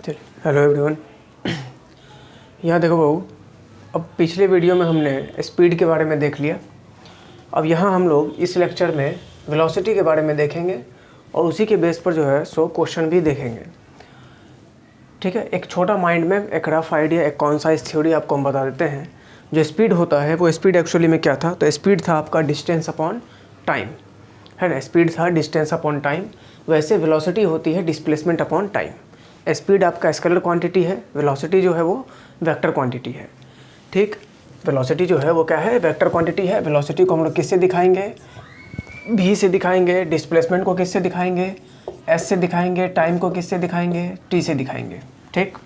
Hello everyone. यहाँ देखो बहू, अब पिछले वीडियो में हमने स्पीड के बारे में देख लिया। अब यहाँ हम लोग इस लेक्चर में वेलोसिटी के बारे में देखेंगे और उसी के बेस पर जो है सो क्वेश्चन भी देखेंगे। ठीक है, एक छोटा माइंड में एक रफ आइडिया, एक कॉन्साइज थ्योरी आपको हम बता देते हैं। जो स्पीड होता है वो स्पीड एक्चुअली में क्या था, तो स्पीड था आपका डिस्टेंस अपॉन टाइम, है ना। स्पीड था डिस्टेंस अपॉन टाइम। वैसे वेलोसिटी होती है डिस्प्लेसमेंट अपॉन टाइम। स्पीड आपका स्केलर क्वांटिटी है, वेलोसिटी जो है वो वेक्टर क्वांटिटी है। ठीक, वेलोसिटी जो है वो क्या है, वेक्टर क्वांटिटी है। वेलोसिटी को हम लोग किससे दिखाएंगे, v से दिखाएंगे। डिस्प्लेसमेंट को किससे दिखाएंगे, s से दिखाएंगे। टाइम को किससे दिखाएंगे, t से दिखाएंगे। ठीक,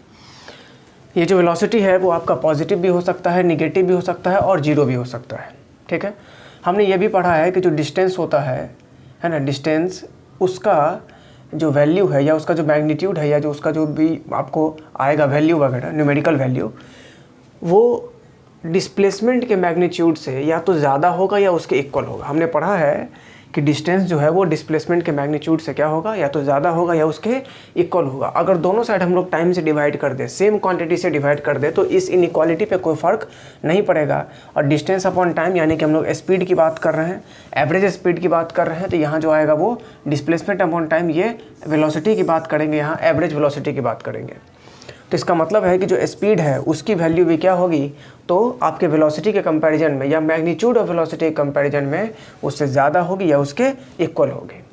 ये जो वेलोसिटी है वो आपका पॉजिटिव भी हो सकता है, निगेटिव भी हो सकता है और जीरो भी हो सकता है। ठीक है, हमने ये भी पढ़ा है कि जो डिस्टेंस होता है ना, डिस्टेंस उसका जो वैल्यू है या उसका जो मैग्नीट्यूड है या जो उसका जो भी आपको आएगा वैल्यू वगैरह, न्यूमेरिकल वैल्यू, वो डिस्प्लेसमेंट के मैग्नीट्यूड से या तो ज़्यादा होगा या उसके इक्वल होगा। हमने पढ़ा है कि डिस्टेंस जो है वो डिस्प्लेसमेंट के मैग्नीट्यूड से क्या होगा, या तो ज़्यादा होगा या उसके इक्वल होगा। अगर दोनों साइड हम लोग टाइम से डिवाइड कर दें, सेम क्वांटिटी से डिवाइड कर दें, तो इस इनइक्वालिटी पे कोई फ़र्क नहीं पड़ेगा। और डिस्टेंस अपॉन टाइम यानी कि हम लोग स्पीड की बात कर रहे हैं, एवरेज स्पीड की बात कर रहे हैं, तो यहाँ जो आएगा वो डिस्प्लेसमेंट अपॉन टाइम, ये वेलोसिटी की बात करेंगे, यहाँ एवरेज वेलोसिटी की बात करेंगे। तो इसका मतलब है कि जो स्पीड है उसकी वैल्यू भी क्या होगी, तो आपके वेलोसिटी के कंपैरिजन में या मैग्नीट्यूड ऑफ वेलोसिटी के कंपैरिजन में उससे ज़्यादा होगी या उसके इक्वल होगी।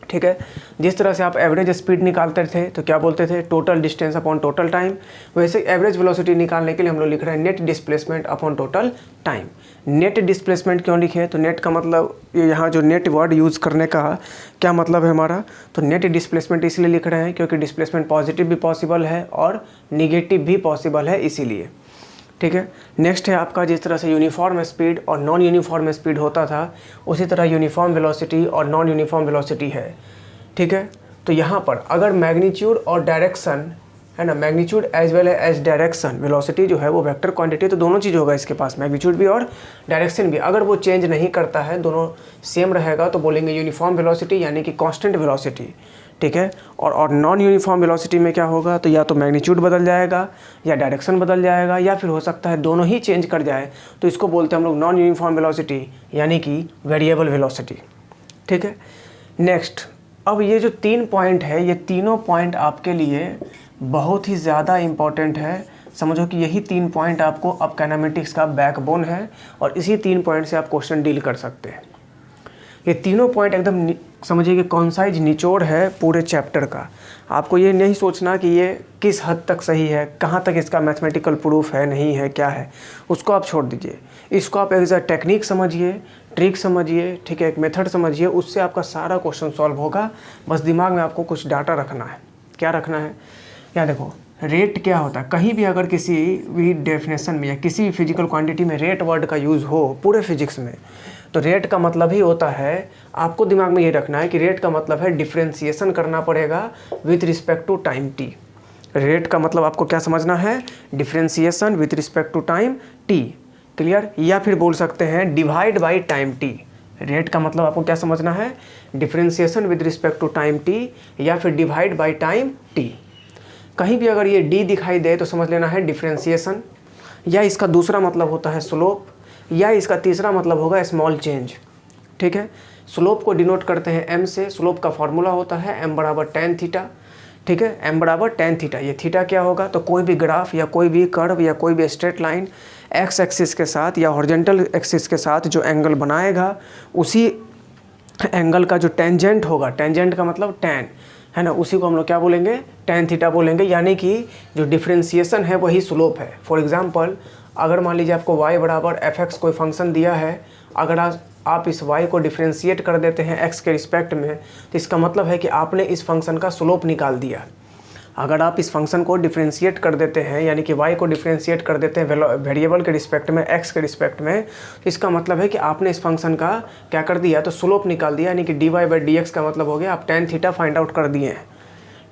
ठीक है, जिस तरह से आप एवरेज स्पीड निकालते थे तो क्या बोलते थे, total distance upon total time. वैसे एवरेज वेलोसिटी निकालने के लिए हम लोग लिख रहे हैं net displacement upon total time. Net displacement क्यों लिखे, तो नेट का मतलब यहाँ जो नेट वर्ड यूज़ करने का क्या मतलब है हमारा, तो नेट डिस्प्लेसमेंट इसलिए लिख रहे हैं क्योंकि डिस्प्लेसमेंट पॉजिटिव भी पॉसिबल है और निगेटिव भी पॉसिबल है, इसीलिए। ठीक है, नेक्स्ट है आपका, जिस तरह से यूनिफॉर्म स्पीड और नॉन यूनिफॉर्म स्पीड होता था, उसी तरह यूनिफॉर्म वेलोसिटी और नॉन यूनिफॉर्म वेलोसिटी है। ठीक है, तो यहाँ पर अगर मैग्नीट्यूड और डायरेक्शन है ना, magnitude as well as direction, velocity जो है वो वेक्टर क्वांटिटी, तो दोनों चीज़ होगा इसके पास, मैग्नीट्यूड भी और डायरेक्शन भी। अगर वो चेंज नहीं करता है, दोनों सेम रहेगा, तो बोलेंगे यूनिफॉर्म वेलोसिटी यानी कि कांस्टेंट वेलोसिटी। ठीक है, और नॉन यूनिफॉर्म वेलोसिटी में क्या होगा, तो या तो मैग्नीट्यूड बदल जाएगा या डायरेक्शन बदल जाएगा या फिर हो सकता है दोनों ही चेंज कर जाए, तो इसको बोलते हैं हम लोग नॉन यूनिफॉर्म वेलोसिटी यानी कि वेरिएबल वेलोसिटी। ठीक है, नेक्स्ट, अब ये जो 3 पॉइंट है, ये तीनों पॉइंट आपके लिए बहुत ही ज़्यादा इम्पॉर्टेंट है। समझो कि यही 3 पॉइंट आपको अब काइनेमेटिक्स का बैकबोन है और इसी 3 पॉइंट से आप क्वेश्चन डील कर सकते हैं। ये तीनों पॉइंट एकदम समझिए कि कॉन्साइज निचोड़ है पूरे चैप्टर का। आपको ये नहीं सोचना कि ये किस हद तक सही है, कहाँ तक इसका मैथमेटिकल प्रूफ है, नहीं है, क्या है, उसको आप छोड़ दीजिए। इसको आप एज अ टेक्निक समझिए, ट्रिक समझिए। ठीक है, एक मेथड समझिए, उससे आपका सारा क्वेश्चन सॉल्व होगा। बस दिमाग में आपको कुछ डाटा रखना है। क्या रखना है, यहाँ देखो, रेट क्या होता है। कहीं भी अगर किसी भी डेफिनेशन में या किसी भी फिजिकल क्वांटिटी में रेट वर्ड का यूज़ हो पूरे फिजिक्स में, तो रेट का मतलब ही होता है, आपको दिमाग में ये रखना है कि रेट का मतलब है डिफ्रेंसिएशन करना पड़ेगा with respect to time T. Rate का मतलब आपको क्या समझना है, differentiation with respect to time T. Clear, या फिर बोल सकते हैं divide by time T. Rate का मतलब आपको क्या समझना है, differentiation with respect to time T या फिर डिवाइड बाई टाइम टी। कहीं भी अगर ये डी दिखाई दे तो समझ लेना है डिफ्रेंसिएशन, या इसका दूसरा मतलब होता है स्लोप, या इसका तीसरा मतलब होगा स्मॉल चेंज। ठीक है, स्लोप को डिनोट करते हैं एम से। स्लोप का फॉर्मूला होता है एम बराबर टेन थीटा। ठीक है, एम बराबर टेन थीटा। ये थीटा क्या होगा, तो कोई भी ग्राफ या कोई भी कर्व या कोई भी स्ट्रेट लाइन एक्स एक्सिस के साथ या हॉरिजॉन्टल एक्सिस के साथ जो एंगल बनाएगा, उसी एंगल का जो टेंजेंट होगा, टेंजेंट का मतलब टेन है ना, उसी को हम लोग क्या बोलेंगे, टेन थीटा बोलेंगे। यानी कि जो डिफ्रेंसिएशन है वही स्लोप है। फॉर एग्जांपल, अगर मान लीजिए आपको y बराबर एफ एक्स कोई फंक्शन दिया है, अगर आप इस y को डिफ्रेंशिएट कर देते हैं x के रिस्पेक्ट में, तो इसका मतलब है कि आपने इस फंक्शन का स्लोप निकाल दिया। अगर आप इस फंक्शन को डिफ्रेंशिएट कर देते हैं, यानी कि y को डिफ्रेंशिएट कर देते हैं वेरिएबल के रिस्पेक्ट में, x के रिस्पेक्ट में, तो इसका मतलब है कि आपने इस फंक्शन का क्या कर दिया, तो स्लोप निकाल दिया। यानी कि dy बाई डी एक्स का मतलब हो गया आप टेन थीटा फाइंड आउट कर दिए हैं।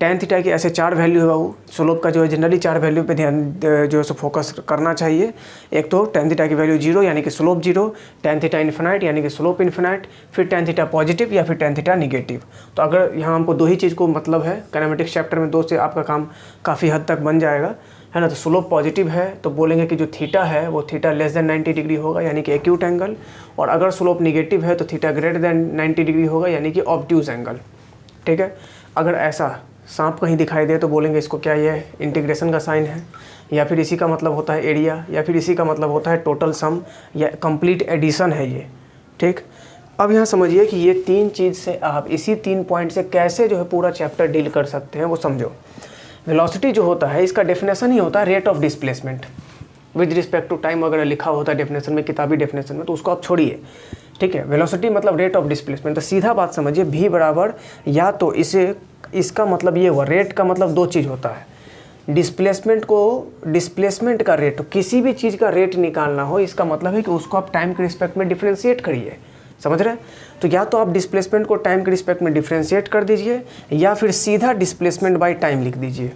tan थीटा की ऐसे 4 वैल्यू है बाबू। स्लोप का जो है जनरली 4 वैल्यू पे ध्यान जो है सो फोकस करना चाहिए। एक तो tan थीटा की वैल्यू 0 यानी कि स्लोप 0, tan थीटा इन्फिनाइट यानी कि स्लोप इन्फिनाइट, फिर tan थीटा पॉजिटिव या फिर tan थीटा निगेटिव। तो अगर यहाँ हमको 2 ही चीज़ को मतलब है, काइनेमेटिक्स चैप्टर में 2 से आपका काम काफ़ी हद तक बन जाएगा, है ना। तो स्लोप पॉजिटिव है तो बोलेंगे कि जो थीटा है वो थीटा लेस देन 90 डिग्री होगा यानी कि एक्यूट एंगल, और अगर स्लोप निगेटिव है तो थीटा ग्रेटर देन 90 डिग्री होगा यानी कि ऑब्ट्यूज एंगल। ठीक है। अगर ऐसा सांप कहीं दिखाई दे तो बोलेंगे इसको क्या ये इंटीग्रेशन का साइन है, या फिर इसी का मतलब होता है एरिया, या फिर इसी का मतलब होता है टोटल सम या कंप्लीट एडिशन है ये। ठीक। अब यहाँ समझिए कि ये 3 चीज़ से आप इसी 3 पॉइंट से कैसे जो है पूरा चैप्टर डील कर सकते हैं वो समझो। वेलोसिटी जो होता है इसका डेफिनेशन ही होता है rate of displacement with respect to time. अगर लिखा होता है डेफिनेशन में, किताबी डेफिनेशन में, तो उसको आप छोड़िए। ठीक है। वेलोसिटी मतलब रेट ऑफ डिस्प्लेसमेंट। तो सीधा बात समझिए, v बराबर या तो इसका मतलब ये हुआ, रेट का मतलब 2 चीज़ होता है। डिस्प्लेसमेंट का रेट, किसी भी चीज़ का रेट निकालना हो इसका मतलब है कि उसको आप टाइम के रिस्पेक्ट में डिफ्रेंशिएट करिए। समझ रहे हैं। तो या तो आप डिस्प्लेसमेंट को टाइम के रिस्पेक्ट में डिफ्रेंशिएट कर दीजिए या फिर सीधा डिस्प्लेसमेंट बाय टाइम लिख दीजिए।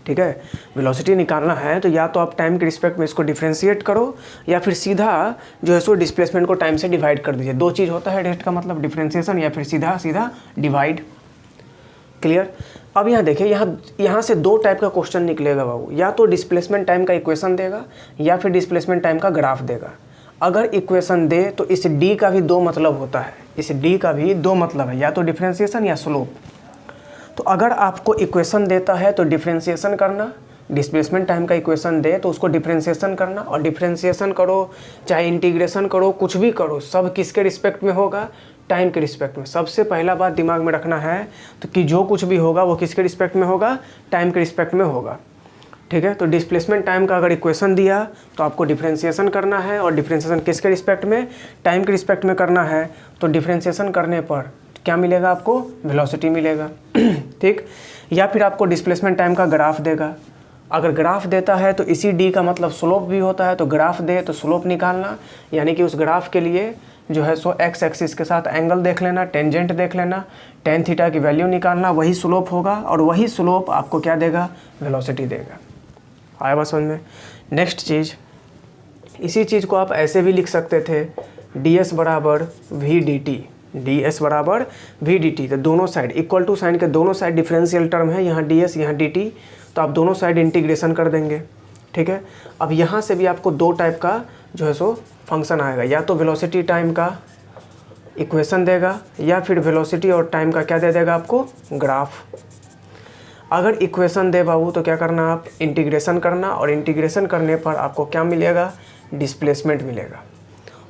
ठीक है। वेलोसिटी निकालना है तो या तो आप टाइम के रिस्पेक्ट में इसको डिफ्रेंशिएट करो या फिर सीधा जो है सो डिस्प्लेसमेंट को टाइम से डिवाइड कर दीजिए। 2 चीज़ होता है रेट का मतलब, डिफ्रेंशिएशन या फिर सीधा डिवाइड। क्लियर। अब यहाँ देखिए, यहाँ से 2 टाइप का क्वेश्चन निकलेगा बाबू। या तो डिस्प्लेसमेंट टाइम का इक्वेशन देगा या फिर डिस्प्लेसमेंट टाइम का ग्राफ देगा। अगर इक्वेशन दे तो इस डी का भी 2 मतलब होता है, इस डी का भी 2 मतलब है, या तो डिफ्रेंशिएशन या स्लोप। तो अगर आपको इक्वेशन देता है तो डिफ्रेंशिएशन करना, डिस्प्लेसमेंट टाइम का इक्वेशन दे तो उसको डिफ्रेंशिएशन करना, और डिफ्रेंशिएशन करो चाहे इंटीग्रेशन करो, कुछ भी करो, सब किसके रिस्पेक्ट में होगा, टाइम के रिस्पेक्ट में। सबसे पहला बात दिमाग में रखना है तो कि जो कुछ भी होगा वो किसके रिस्पेक्ट में होगा, टाइम के रिस्पेक्ट में होगा। ठीक है। तो डिस्प्लेसमेंट टाइम का अगर इक्वेशन दिया तो आपको डिफ्रेंशिएशन करना है, और डिफ्रेंशिएशन किसके रिस्पेक्ट में, टाइम के रिस्पेक्ट में करना है। तो डिफ्रेंशिएशन करने पर क्या मिलेगा आपको, वेलोसिटी मिलेगा। ठीक। या फिर आपको डिस्प्लेसमेंट टाइम का ग्राफ देगा। अगर ग्राफ देता है तो इसी डी का मतलब स्लोप भी होता है, तो ग्राफ दे तो स्लोप निकालना, यानी कि उस ग्राफ के लिए जो है सो एक्स एक्सिस के साथ एंगल देख लेना, टेंजेंट देख लेना, tan थीटा की वैल्यू निकालना, वही स्लोप होगा, और वही स्लोप आपको क्या देगा, वेलोसिटी देगा। आया बात समझ में। नेक्स्ट चीज़, इसी चीज़ को आप ऐसे भी लिख सकते थे, ds बराबर वी डी टी, ds बराबर वी डी टी। तो दोनों साइड इक्वल टू साइन के दोनों साइड डिफरेंशियल टर्म है, यहाँ ds यहाँ dt, तो आप दोनों साइड इंटीग्रेशन कर देंगे। ठीक है। अब यहाँ से भी आपको 2 टाइप का जो है सो फंक्शन आएगा, या तो वेलोसिटी टाइम का इक्वेशन देगा या फिर वेलोसिटी और टाइम का क्या दे देगा आपको, ग्राफ। अगर इक्वेशन दे बाबू तो क्या करना, आप इंटीग्रेशन करना, और इंटीग्रेशन करने पर आपको क्या मिलेगा, डिस्प्लेसमेंट मिलेगा।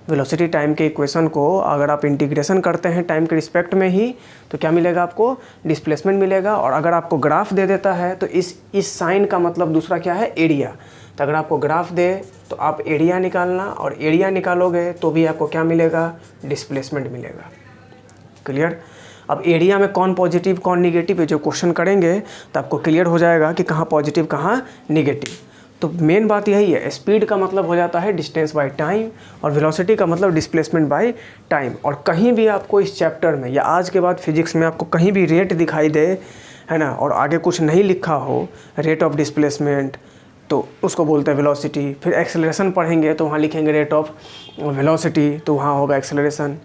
वेलोसिटी टाइम के इक्वेशन को अगर आप इंटीग्रेशन करते हैं टाइम के रिस्पेक्ट में ही तो क्या मिलेगा आपको, डिस्प्लेसमेंट मिलेगा। और अगर आपको ग्राफ दे देता है तो इस साइन का मतलब दूसरा क्या है, एरिया। तो अगर आपको ग्राफ दे तो आप एरिया निकालना, और एरिया निकालोगे तो भी आपको क्या मिलेगा, डिस्प्लेसमेंट मिलेगा। क्लियर। अब एरिया में कौन पॉजिटिव कौन निगेटिव है जो क्वेश्चन करेंगे तो आपको क्लियर हो जाएगा कि कहाँ पॉजिटिव कहाँ निगेटिव। तो मेन बात यही है, स्पीड का मतलब हो जाता है डिस्टेंस बाय टाइम, और वेलोसिटी का मतलब डिस्प्लेसमेंट बाय टाइम। और कहीं भी आपको इस चैप्टर में या आज के बाद फिजिक्स में आपको कहीं भी रेट दिखाई दे, है ना, और आगे कुछ नहीं लिखा हो, रेट ऑफ डिस्प्लेसमेंट, तो उसको बोलते हैं वेलोसिटी। फिर एक्सेलरेशन पढ़ेंगे तो वहाँ लिखेंगे रेट ऑफ वेलोसिटी, तो वहाँ होगा एक्सेलरेशन।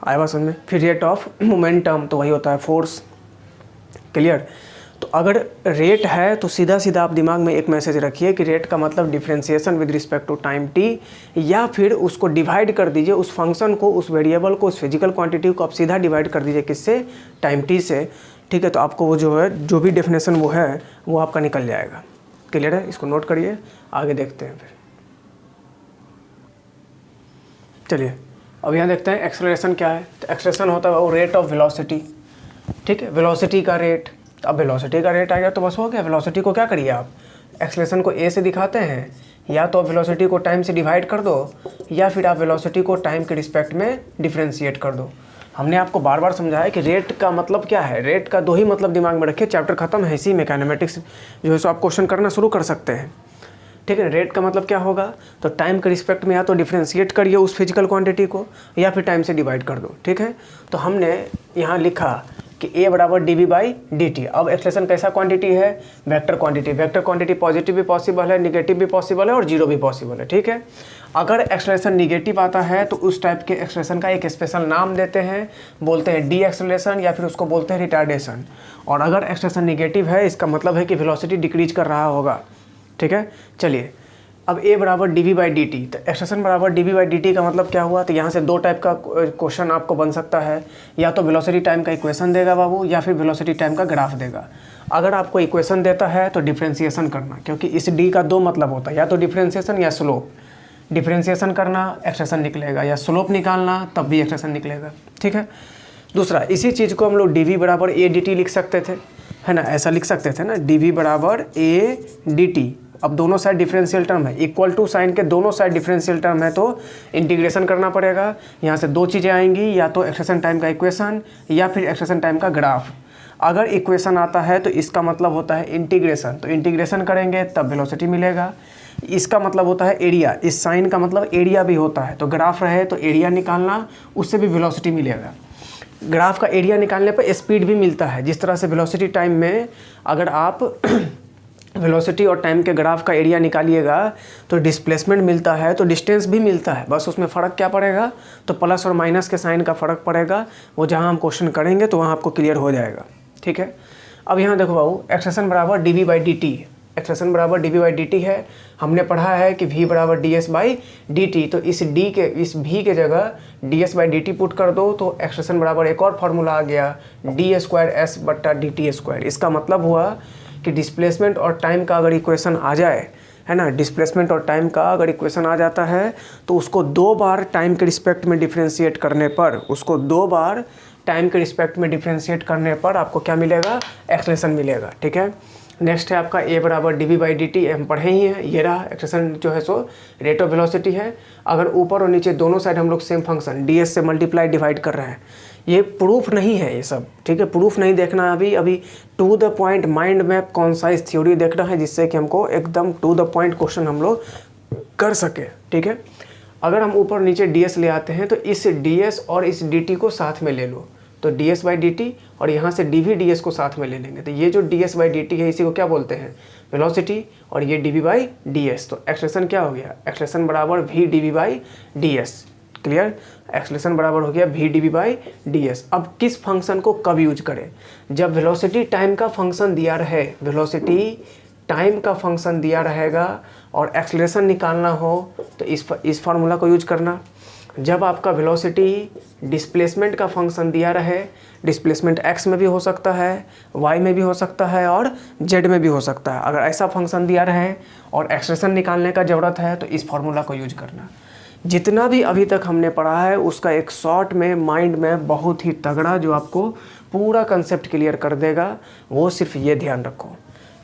आया बात समझ में। फिर रेट ऑफ मोमेंटम, तो वही होता है फोर्स। क्लियर। तो अगर रेट है तो सीधा सीधा आप दिमाग में एक मैसेज रखिए कि रेट का मतलब differentiation with respect to time T, या फिर उसको डिवाइड कर दीजिए, उस फंक्शन को, उस वेरिएबल को, उस फिजिकल क्वांटिटी को आप सीधा डिवाइड कर दीजिए किससे, टाइम टी से। ठीक है। तो आपको वो जो है, जो भी डेफिनेशन वो है वो आपका निकल जाएगा। क्लियर है। इसको नोट करिए, आगे देखते हैं फिर। चलिए अब यहाँ देखते हैं एक्सेलरेशन क्या है। तो एक्सेलरेशन होता है वो रेट ऑफ वेलोसिटी। ठीक है। वेलोसिटी का रेट, अब वेलोसिटी का रेट आ गया तो बस हो गया। वेलोसिटी को क्या करिए आप, एक्सेलरेशन को a से दिखाते हैं, या तो वेलोसिटी को टाइम से डिवाइड कर दो, या फिर आप वेलोसिटी को टाइम के रिस्पेक्ट में डिफ्रेंशिएट कर दो। हमने आपको बार बार समझाया कि रेट का मतलब क्या है, रेट का 2 ही मतलब दिमाग में रखिए। चैप्टर खत्म है, इसी में काइनेमेटिक्स जो है सो आप क्वेश्चन करना शुरू कर सकते हैं। ठीक है। रेट का मतलब क्या होगा, तो टाइम के रिस्पेक्ट में या तो डिफ्रेंशिएट करिए उस फिजिकल क्वांटिटी को, या फिर टाइम से डिवाइड कर दो। ठीक है। तो हमने यहाँ लिखा कि a बराबर dv बाई dt। अब एक्सलेशन कैसा क्वांटिटी है, vector quantity. Vector quantity positive भी पॉसिबल है, निगेटिव भी पॉसिबल है और जीरो भी पॉसिबल है, ठीक है। अगर एक्सलेशन निगेटिव आता है तो उस टाइप के एक्सलेशन का एक स्पेशल नाम देते हैं, बोलते हैं डी एक्सलेशन या फिर उसको बोलते हैं रिटार्डेशन। और अगर एक्सलेशन निगेटिव है इसका मतलब है कि वेलोसिटी डिक्रीज कर रहा होगा, ठीक है। चलिए अब a बराबर dv बाई dt, तो एक्सलेशन बराबर dv बाई dt का मतलब क्या हुआ, तो यहाँ से दो टाइप का क्वेश्चन आपको बन सकता है, या तो वेलोसिटी टाइम का इक्वेशन देगा बाबू या फिर वेलोसिटी टाइम का ग्राफ देगा। अगर आपको इक्वेशन देता है तो डिफ्रेंशिएशन करना, क्योंकि इस d का दो मतलब होता है, या तो डिफ्रेंशिएशन या स्लोप। डिफ्रेंशिएशन करना एक्सलेशन निकलेगा, या स्लोप निकालना तब भी एक्सलेशन निकलेगा, ठीक है। दूसरा, इसी चीज़ को हम लोग dv बराबर a dt लिख सकते थे, है ना, ऐसा लिख सकते थे ना, dv बराबर a dt। अब दोनों साइड डिफरेंशियल टर्म है, इक्वल टू साइन के दोनों साइड डिफरेंशियल टर्म है तो इंटीग्रेशन करना पड़ेगा। यहाँ से दो चीज़ें आएंगी, या तो एक्सलेशन टाइम का इक्वेशन या फिर एक्सलेशन टाइम का ग्राफ। अगर इक्वेशन आता है तो इसका मतलब होता है इंटीग्रेशन, तो इंटीग्रेशन करेंगे तब वेलोसिटी मिलेगा। इसका मतलब होता है एरिया, इस साइन का मतलब एरिया भी होता है, तो ग्राफ रहे तो एरिया निकालना, उससे भी वेलोसिटी मिलेगा। ग्राफ का एरिया निकालने पर स्पीड भी मिलता है। जिस तरह से वेलोसिटी टाइम में अगर आप वेलोसिटी और टाइम के ग्राफ का एरिया निकालिएगा तो डिस्प्लेसमेंट मिलता है, तो डिस्टेंस भी मिलता है, बस उसमें फ़र्क क्या पड़ेगा, तो प्लस और माइनस के साइन का फ़र्क पड़ेगा। वो जहाँ हम क्वेश्चन करेंगे तो वहाँ आपको क्लियर हो जाएगा, ठीक है। अब यहाँ देखो बाबू, एक्सलेशन बराबर dv बाई dt, एक्सलेशन बराबर dv बाई dt है। हमने पढ़ा है कि v बराबर ds बाई dt, तो इस v के जगह ds बाई dt पुट कर दो तो एक्सलेशन बराबर एक और फार्मूला आ गया, d स्क्वायर s बट्टा dt स्क्वायर। इसका मतलब हुआ कि डिस्प्लेसमेंट और टाइम का अगर इक्वेशन आ जाए, है ना, डिस्प्लेसमेंट और टाइम का अगर इक्वेशन आ जाता है तो उसको दो बार टाइम के रिस्पेक्ट में डिफ्रेंशिएट करने पर, उसको दो बार टाइम के रिस्पेक्ट में डिफ्रेंशिएट करने पर आपको क्या मिलेगा, एक्सलेशन मिलेगा, ठीक है। नेक्स्ट है आपका a बराबर dv बाई dt, हम पढ़े ही हैं, ये रहा एक्सलेशन जो है सो रेट ऑफ वेलोसिटी है। अगर ऊपर और नीचे दोनों साइड हम लोग सेम फंक्शन ds से मल्टीप्लाई डिवाइड कर रहे हैं, ये प्रूफ नहीं है ये सब, ठीक है, प्रूफ नहीं देखना है अभी to the point mind map concise theory देखना है, जिससे कि हमको एकदम टू द पॉइंट क्वेश्चन हम लोग कर सके, ठीक है। अगर हम ऊपर नीचे ds ले आते हैं तो इस ds और इस dt को साथ में ले लो, तो ds बाई dt, और यहाँ से dv ds को साथ में ले लेंगे, तो ये जो ds बाई dt है इसी को क्या बोलते हैं, वेलोसिटी, और ये dv बाई ds। तो एक्सलेशन क्या हो गया, एक्सलेशन बराबर v dv by ds, clear. Acceleration बराबर हो गया v dv बाई ds। अब किस फंक्शन को कब यूज करें, जब वेलोसिटी टाइम का फंक्शन दिया रहे, वेलोसिटी टाइम का फंक्शन दिया रहेगा और एक्सलेशन निकालना हो तो इस फार्मूला को यूज करना। जब आपका वेलोसिटी डिस्प्लेसमेंट का फंक्शन दिया रहे, डिस्प्लेसमेंट x में भी हो सकता है, y में भी हो सकता है और z में भी हो सकता है, अगर ऐसा फंक्शन दिया रहे और एक्सलेशन निकालने का ज़रूरत है तो इस फार्मूला को यूज करना। जितना भी अभी तक हमने पढ़ा है उसका एक शॉर्ट में माइंड में बहुत ही तगड़ा जो आपको पूरा कंसेप्ट क्लियर कर देगा, वो सिर्फ ये ध्यान रखो,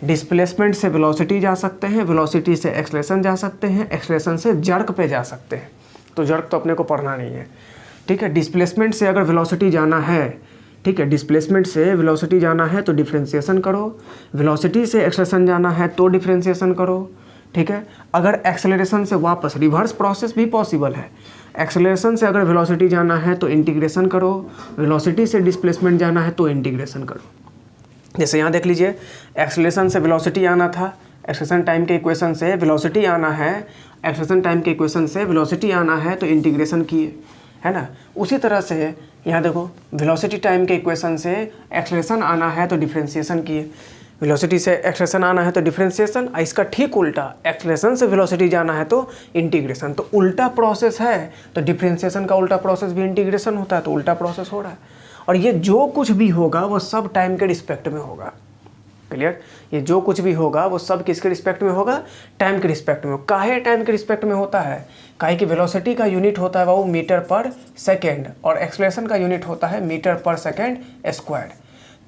डिस्प्लेसमेंट से वेलोसिटी जा सकते हैं, वेलोसिटी से एक्सलेशन जा सकते हैं, एक्सलेशन से जर्क पे जा सकते हैं, तो जर्क तो अपने को पढ़ना नहीं है, ठीक है। डिस्प्लेसमेंट से अगर वेलोसिटी जाना है, ठीक है, डिस्प्लेसमेंट से वेलोसिटी जाना है तो डिफ्रेंशिएशन करो, वेलोसिटी से एक्सलेशन जाना है तो डिफ्रेंशिएशन करो, ठीक है। अगर एक्सेलरेशन से वापस रिवर्स प्रोसेस भी पॉसिबल है, एक्सेलरेशन से अगर वेलोसिटी जाना है तो इंटीग्रेशन करो, वेलोसिटी से डिस्प्लेसमेंट जाना है तो इंटीग्रेशन करो। जैसे यहाँ देख लीजिए, एक्सेलरेशन से वेलोसिटी आना था, एक्सलेशन टाइम के इक्वेशन से वेलोसिटी आना है, एक्सलेशन टाइम के इक्वेशन से वेलोसिटी आना है तो इंटीग्रेशन किए, है ना। उसी तरह से यहाँ देखो, वेलोसिटी टाइम के इक्वेशन से एक्सलेशन आना है तो डिफ्रेंशिएशन किए, वेलोसिटी से एक्सलेशन आना है तो डिफ्रेंशिएशन, इसका ठीक उल्टा एक्सलेशन से वेलोसिटी जाना है तो इंटीग्रेशन। तो उल्टा प्रोसेस है, तो डिफ्रेंशिएशन का उल्टा प्रोसेस भी इंटीग्रेशन होता है, तो उल्टा प्रोसेस हो रहा है। और ये जो कुछ भी होगा वो सब टाइम के रिस्पेक्ट में होगा, क्लियर। ये जो कुछ भी होगा वो सब किसके रिस्पेक्ट में होगा, टाइम के रिस्पेक्ट में। काहे टाइम के रिस्पेक्ट में होता है, काहे कि वेलोसिटी का यूनिट होता है वो मीटर पर सेकेंड और एक्सलेशन का यूनिट होता है मीटर पर सेकेंड स्क्वायर।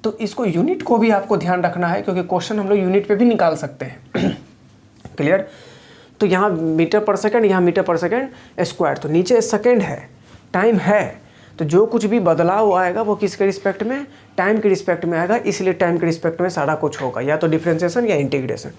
तो इसको यूनिट को भी आपको ध्यान रखना है, क्योंकि क्वेश्चन हम लोग यूनिट पे भी निकाल सकते हैं क्लियर। तो यहाँ मीटर पर सेकेंड, यहाँ मीटर पर सेकेंड स्क्वायर, तो नीचे सेकेंड है, टाइम है, तो जो कुछ भी बदलाव आएगा वो किसके रिस्पेक्ट में, टाइम के रिस्पेक्ट में आएगा, इसलिए टाइम के रिस्पेक्ट में सारा कुछ होगा, या तो डिफरेंशिएशन या इंटीग्रेशन।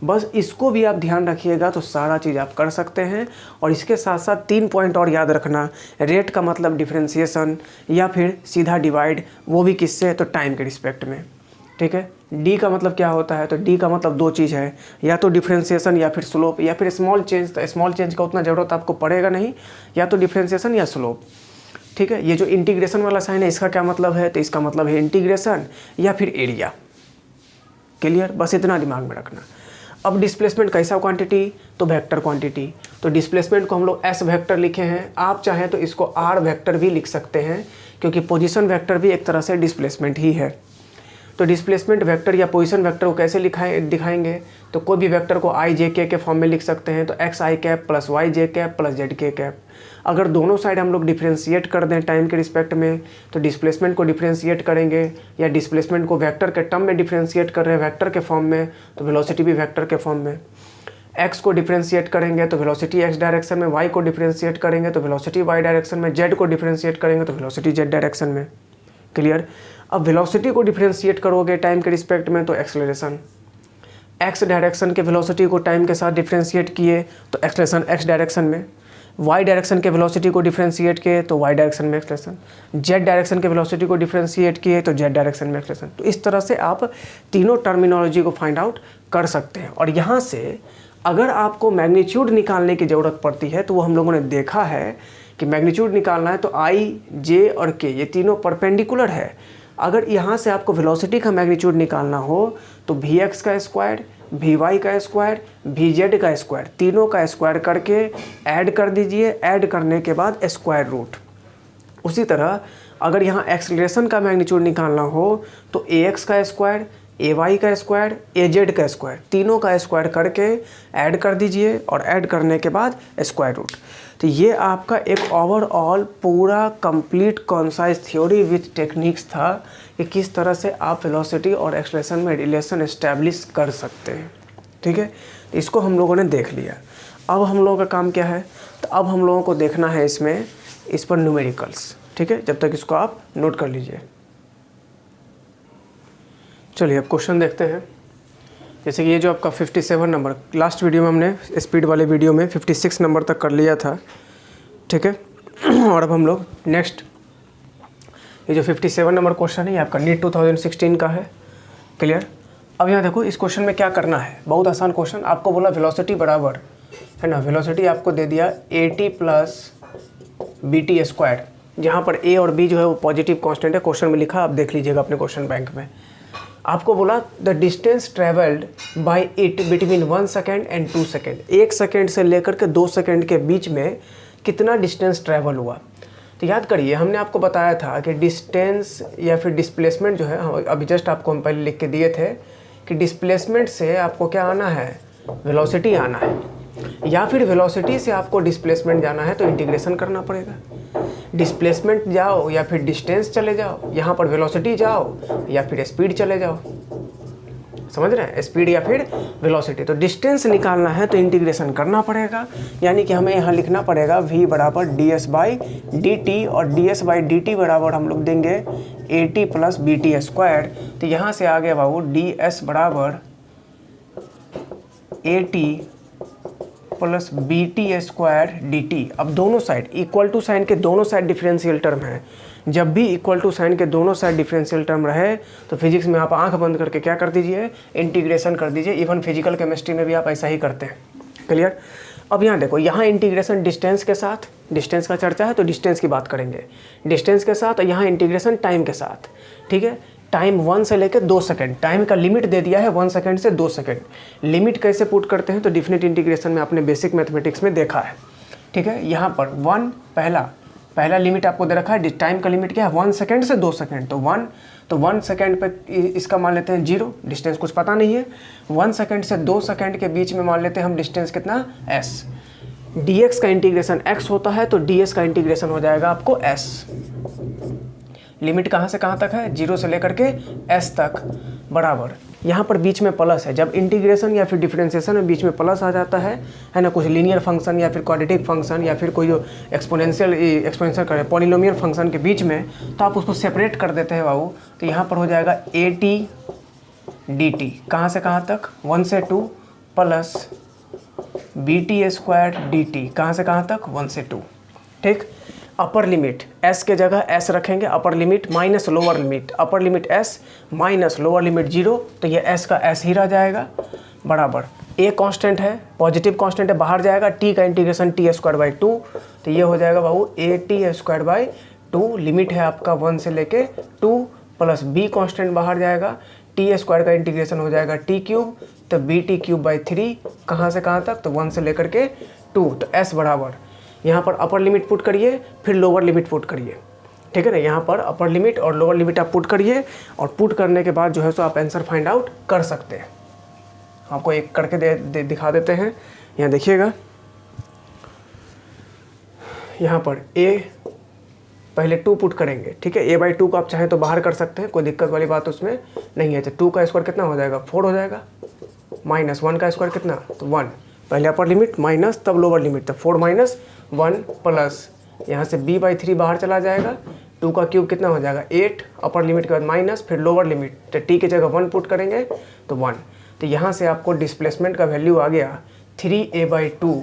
बस इसको भी आप ध्यान रखिएगा तो सारा चीज़ आप कर सकते हैं। और इसके साथ साथ 3 पॉइंट और याद रखना, रेट का मतलब डिफरेंशिएशन या फिर सीधा डिवाइड, वो भी किससे, तो टाइम के रिस्पेक्ट में। ठीक है, डी का मतलब क्या होता है, तो डी का मतलब 2 चीज़ है, या तो डिफरेंशिएशन या फिर स्लोप या फिर स्मॉल चेंज। तो स्मॉल चेंज का उतना ज़रूरत आपको पड़ेगा नहीं, या तो डिफरेंशिएशन या स्लोप। ठीक है, ये जो इंटीग्रेशन वाला साइन है इसका क्या मतलब है, तो इसका मतलब है इंटीग्रेशन या फिर एरिया। क्लियर, बस इतना दिमाग में रखना। अब डिस्प्लेसमेंट कैसा क्वांटिटी, तो वेक्टर क्वांटिटी। तो डिस्प्लेसमेंट को हम लोग एस वेक्टर लिखे हैं, आप चाहें तो इसको आर वेक्टर भी लिख सकते हैं, क्योंकि पोजीशन वेक्टर भी एक तरह से डिस्प्लेसमेंट ही है। तो डिस्प्लेसमेंट वेक्टर या पोजीशन वेक्टर को कैसे दिखाएंगे, तो कोई भी वेक्टर को आई जे के फॉर्म में लिख सकते हैं, तो एक्स आई कैप प्लस वाई जे कैप प्लस जेड के कैप। अगर दोनों साइड हम लोग डिफ्रेंशिएट कर दें टाइम के रिस्पेक्ट में, तो डिस्प्लेसमेंट को डिफ्रेंशिएट करेंगे, या डिस्प्लेसमेंट को वेक्टर के टर्म में डिफ्रेंशिएट कर रहे हैं वेक्टर के फॉर्म में, तो वेलोसिटी भी वेक्टर के फॉर्म में। एक्स को डिफ्रेंशिएट करेंगे तो वेलोसिटी एक्स डायरेक्शन में, वाई को डिफ्रेंशिएट करेंगे तो वेलोसिटी वाई डायरेक्शन में, जेड को डिफ्रेंशिएट करेंगे तो वेलोसिटी जेड डायरेक्शन में। क्लियर। अब वेलोसिटी को डिफ्रेंशिएट करोगे टाइम के रिस्पेक्ट में, तो एक्सेलरेशन, एक्स डायरेक्शन के वेलोसिटी को टाइम के साथ डिफ्रेंशिएट किए तो एक्सेलरेशन एक्स डायरेक्शन में, वाई डायरेक्शन के वेलोसिटी को डिफ्रेंशिएट किए तो वाई डायरेक्शन में एक्सेलरेशन, जेड डायरेक्शन के वेलोसिटी को डिफ्रेंशिएट किए तो जेड डायरेक्शन में एक्सेलरेशन। तो इस तरह से आप तीनों टर्मिनोलॉजी को फाइंड आउट कर सकते हैं। और यहाँ से अगर आपको मैग्नीट्यूड निकालने की ज़रूरत पड़ती है, तो वो हम लोगों ने देखा है कि मैग्नीट्यूड निकालना है तो आई, जे और के ये तीनों परपेंडिकुलर है। अगर यहाँ से आपको वेलोसिटी का मैग्नीट्यूड निकालना हो तो वी एक्स का स्क्वायर, वी वाई का स्क्वायर, वी जेड का स्क्वायर, तीनों का स्क्वायर करके ऐड कर दीजिए। ऐड करने के बाद स्क्वायर रूट। उसी तरह अगर यहाँ एक्सेलरेशन का मैग्नीट्यूड निकालना हो तो ए एक्स का स्क्वायर, ए वाई का स्क्वायर, ए जेड का स्क्वायर, तीनों का स्क्वायर करके ऐड कर दीजिए और ऐड करने के बाद स्क्वायर रूट। तो ये आपका एक ओवरऑल पूरा complete concise theory with techniques था कि किस तरह से आप वेलोसिटी और एक्सेलरेशन में रिलेशन एस्टैब्लिश कर सकते हैं। ठीक है, तो इसको हम लोगों ने देख लिया। अब हम लोगों का काम क्या है, तो अब हम लोगों को देखना है इसमें इस पर न्यूमेरिकल्स। ठीक है, जब तक इसको आप नोट कर लीजिए। चलिए अब क्वेश्चन देखते हैं। जैसे कि ये जो आपका 57 नंबर, लास्ट वीडियो में हमने स्पीड वाले वीडियो में 56 नंबर तक कर लिया था। ठीक है, और अब हम लोग नेक्स्ट ये जो 57 नंबर क्वेश्चन है ये आपका नीट 2016 का है। क्लियर। अब यहाँ देखो इस क्वेश्चन में क्या करना है, बहुत आसान क्वेश्चन। आपको बोला वेलोसिटी बराबर है ना, वेलोसिटी आपको दे दिया AT प्लस BT स्क्वायर, जहाँ पर A और B जो है वो पॉजिटिव कांस्टेंट है, क्वेश्चन में लिखा, आप देख लीजिएगा अपने क्वेश्चन बैंक में। आपको बोला the distance travelled by it between 1 second and 2 second, 1 second से लेकर के 2 सेकेंड के बीच में कितना डिस्टेंस ट्रैवल हुआ। तो याद करिए हमने आपको बताया था कि डिस्टेंस या फिर डिस्प्लेसमेंट जो है, अभी जस्ट आपको हम पहले लिख के दिए थे कि डिस्प्लेसमेंट से आपको क्या आना है, वेलोसिटी आना है, या फिर वेलोसिटी से आपको डिस्प्लेसमेंट जाना है तो इंटीग्रेशन करना पड़ेगा। डिस्प्लेसमेंट जाओ या फिर डिस्टेंस चले जाओ, यहाँ पर वेलोसिटी जाओ या फिर स्पीड चले जाओ। समझ रहे हैं, स्पीड या फिर वेलोसिटी। तो डिस्टेंस निकालना है तो इंटीग्रेशन करना पड़ेगा, यानी कि हमें यहाँ लिखना पड़ेगा v बराबर ds/dt, और ds/dt बराबर हम लोग देंगे AT प्लस BT स्क्वायर। तो यहाँ से आ गया बाबू ds बराबर AT plus BT square dt। अब दोनों साइड इक्वल टू साइन के दोनों साइड डिफरेंशियल टर्म है। जब भी इक्वल टू साइन के दोनों साइड डिफरेंशियल टर्म रहे तो फिजिक्स में आप आंख बंद करके क्या कर दीजिए, इंटीग्रेशन कर दीजिए। इवन फिजिकल केमिस्ट्री में भी आप ऐसा ही करते हैं। क्लियर। अब यहाँ देखो, यहाँ इंटीग्रेशन डिस्टेंस के साथ, डिस्टेंस का चर्चा है तो डिस्टेंस की बात करेंगे, डिस्टेंस के साथ। और यहाँ इंटीग्रेशन टाइम के साथ। ठीक है, टाइम 1 से लेकर 2 सेकंड, टाइम का लिमिट दे दिया है 1 सेकंड से 2 सेकंड। लिमिट कैसे पुट करते हैं तो डिफिनिट इंटीग्रेशन में आपने बेसिक मैथमेटिक्स में देखा है। ठीक है, यहाँ पर 1 पहला लिमिट आपको दे रखा है, टाइम का लिमिट क्या है 1 सेकंड से 2 सेकंड। तो 1 सेकंड पे इसका मान लेते हैं 0, डिस्टेंस कुछ पता नहीं है। 1 सेकंड से 2 सेकंड के बीच में मान लेते हैं हम डिस्टेंस कितना, s। dx का इंटीग्रेशन x होता है तो ds का इंटीग्रेशन हो जाएगा आपको s। लिमिट कहाँ से कहाँ तक है, 0 से लेकर के s तक, बराबर यहाँ पर बीच में प्लस है। जब इंटीग्रेशन या फिर डिफरेंशिएशन में बीच में प्लस आ जाता है ना, कुछ लीनियर फंक्शन या फिर क्वाड्रेटिक फंक्शन या फिर कोई एक्सपोनेंशियल करे पॉलिनोमियल फंक्शन के बीच में, तो आप उसको सेपरेट कर देते हैं बाबू। तो यहाँ पर हो जाएगा AT dt, कहाँ से कहाँ तक, 1 से 2 प्लस BT स्क्वायर dt, कहाँ से कहाँ तक, 1 से 2। ठीक, अपर लिमिट s के जगह s रखेंगे, upper limit minus lower limit, upper limit s minus lower limit 0, तो ये s का s ही रह जाएगा, बराबर a कांस्टेंट है, पॉजिटिव कांस्टेंट है, बाहर जाएगा, t का इंटीग्रेशन t स्क्वायर बाई 2, तो ये हो जाएगा बाबू AT स्क्वायर बाई 2, लिमिट है आपका 1 से लेके 2, प्लस b कांस्टेंट बाहर जाएगा, t स्क्वायर का इंटीग्रेशन हो जाएगा t क्यूब, तो BT क्यूब बाई 3, कहाँ से कहाँ तक, तो 1 से लेकर के 2, तो s बराबर यहाँ पर अपर लिमिट पुट करिए, फिर लोअर लिमिट पुट करिए, ठीक है ना। यहाँ पर अपर लिमिट और लोअर लिमिट आप पुट करिए, और पुट करने के बाद जो है सो आप आंसर फाइंड आउट कर सकते हैं। आपको एक करके दिखा देते हैं। यहाँ देखिएगा, यहाँ पर a पहले 2 पुट करेंगे, ठीक है। a बाई 2 को आप चाहें तो बाहर कर सकते हैं, कोई दिक्कत वाली बात उसमें नहीं है। तो 2 का स्क्वायर कितना हो जाएगा, 4 हो जाएगा, माइनस 1 का स्क्वायर कितना, तो 1, पहले अपर लिमिट माइनस तब लोअर लिमिट, तो 4 माइनस 1 प्लस यहाँ से b बाई 3 बाहर चला जाएगा, 2 का क्यूब कितना हो जाएगा 8, अपर लिमिट के बाद माइनस, फिर लोअर लिमिट, तो t की जगह 1 पुट करेंगे तो 1। तो यहाँ से आपको डिस्प्लेसमेंट का वैल्यू आ गया 3a by 2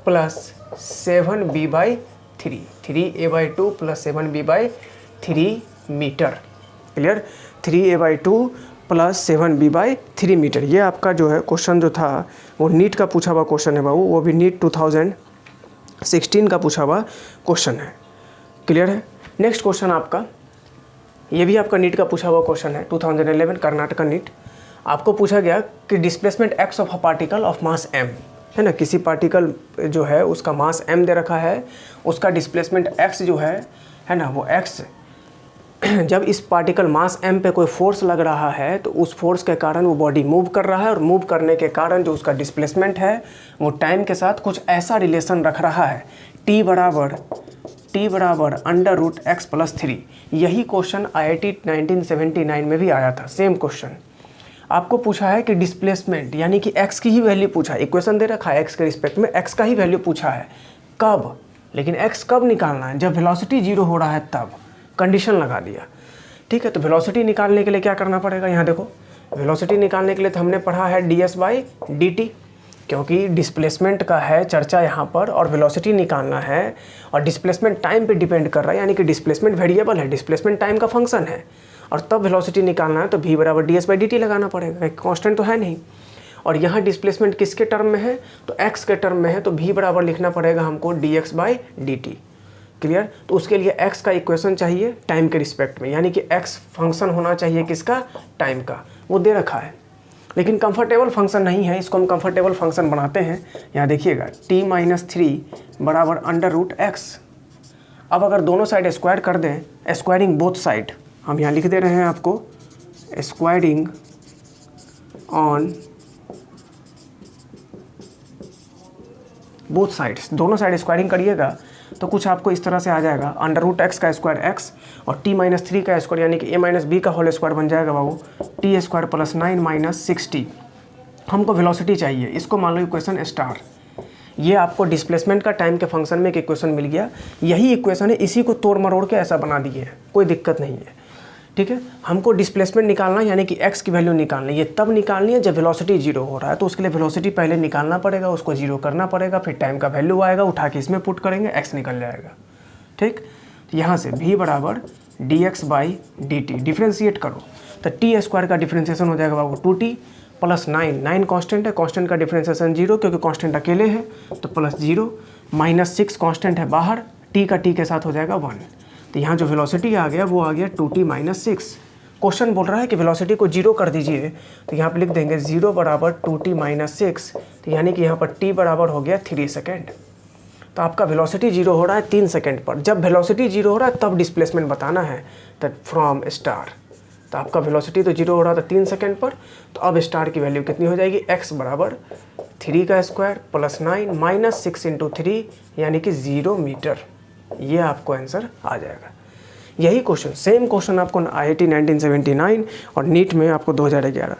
plus 7b by 3, 3a by 2 plus 7b by 3 metre. Clear, 3a by 2 plus 7b by 3 metre. ये आपका जो है क्वेश्चन जो था वो नीट का पूछा हुआ क्वेश्चन है बाबू, वो भी नीट 2016 का पूछा हुआ क्वेश्चन है। क्लियर है। नेक्स्ट क्वेश्चन आपका, ये भी आपका नीट का पूछा हुआ क्वेश्चन है, 2011 कर्नाटका नीट। आपको पूछा गया कि displacement x of a particle of mass m, है ना, किसी पार्टिकल जो है उसका मास m दे रखा है, उसका डिस्प्लेसमेंट x जो है ना, वो x जब इस पार्टिकल मास m पे कोई फोर्स लग रहा है तो उस फोर्स के कारण वो बॉडी मूव कर रहा है, और मूव करने के कारण जो उसका डिस्प्लेसमेंट है वो टाइम के साथ कुछ ऐसा रिलेशन रख रहा है, t बराबर अंडर रूट x प्लस 3। यही क्वेश्चन IIT 1979 में भी आया था, सेम क्वेश्चन। आपको पूछा है कि डिस्प्लेसमेंट यानी कि x की ही वैल्यू पूछा है, इक्वेशन दे रखा है x के रिस्पेक्ट में, x का ही वैल्यू पूछा है, कब, लेकिन x कब निकालना है, जब वेलोसिटी 0 हो रहा है तब, कंडीशन लगा दिया। ठीक है, तो वेलोसिटी निकालने के लिए क्या करना पड़ेगा, यहाँ देखो, वेलोसिटी निकालने के लिए तो हमने पढ़ा है ds बाई dt, क्योंकि डिस्प्लेसमेंट का है चर्चा यहाँ पर, और वेलोसिटी निकालना है, और डिस्प्लेसमेंट टाइम पे डिपेंड कर रहा है, यानी कि डिस्प्लेसमेंट वेरिएबल है, डिस्प्लेसमेंट टाइम का फंक्शन है, और तब वेलोसिटी निकालना है तो v बराबर ds बाई dt लगाना पड़ेगा, एक कांस्टेंट तो है नहीं। और यहाँ डिस्प्लेसमेंट किसके टर्म में है, तो x के टर्म में है, तो v बराबर लिखना पड़ेगा हमको dx बाई dt। क्लियर, तो उसके लिए x का इक्वेशन चाहिए टाइम के रिस्पेक्ट में, यानी कि x फंक्शन होना चाहिए किसका, टाइम का, वो दे रखा है, लेकिन कंफर्टेबल फंक्शन नहीं है, इसको हम कंफर्टेबल फंक्शन बनाते हैं। यहाँ देखिएगा t माइनस 3 बराबर अंडर रूट x। अब अगर दोनों साइड स्क्वायर कर दें, स्क्वायरिंग बोथ साइड, हम यहाँ लिख दे रहे हैं आपको स्क्वायरिंग ऑन बोथ साइड्स, दोनों साइड स्क्वायरिंग करिएगा तो कुछ आपको इस तरह से आ जाएगा, अंडर रूट x का स्क्वायर x और t माइनस 3 का स्क्वायर यानी कि a माइनस b का होल स्क्वायर बन जाएगा बाबू t square plus 9 minus 6t। हमको वेलोसिटी चाहिए, इसको मान लो इक्वेशन स्टार। ये आपको डिस्प्लेसमेंट का टाइम के फंक्शन में एक इक्वेशन मिल गया, यही इक्वेशन है, इसी को तोड़ मरोड़ के ऐसा बना दिए हैं, कोई दिक्कत नहीं है। ठीक है, हमको डिस्प्लेसमेंट निकालना यानी कि x की वैल्यू निकालनी, ये तब निकालनी है जब वेलोसिटी 0 हो रहा है, तो उसके लिए वेलोसिटी पहले निकालना पड़ेगा, उसको 0 करना पड़ेगा, फिर टाइम का वैल्यू आएगा, उठा के इसमें पुट करेंगे, x निकल जाएगा। ठीक, तो यहाँ से v बराबर dx बाई dt, डिफ्रेंशिएट करो तो t स्क्वायर का डिफ्रेंशिएशन हो जाएगा बाबू 2t प्लस 9 कांस्टेंट है, कांस्टेंट का डिफ्रेंशिएशन 0 क्योंकि कांस्टेंट अकेले है, तो प्लस 0 माइनस 6 कांस्टेंट है बाहर, t का t के साथ हो जाएगा 1। तो यहाँ जो वेलोसिटी आ गया वो आ गया 2t माइनस 6। क्वेश्चन बोल रहा है कि वेलोसिटी को 0 कर दीजिए, तो यहाँ पे लिख देंगे 0 बराबर 2t माइनस 6, तो यानी कि यहाँ पर t बराबर हो गया 3 सेकेंड। तो आपका वेलोसिटी 0 हो रहा है 3 सेकेंड पर, जब वेलोसिटी 0 हो रहा है तब डिस्प्लेसमेंट बताना है, तो फ्रॉम स्टार। तो आपका वेलोसिटी तो 0 हो रहा था 3 सेकेंड पर, तो अब स्टार की वैल्यू कितनी हो जाएगी, x बराबर 3 का स्क्वायर प्लस 9 माइनस 6 इंटू 3 यानी कि 0 मीटर। ये आपको आंसर आ जाएगा। यही क्वेश्चन, सेम क्वेश्चन आपको IIT 1979 और नीट में आपको 2011।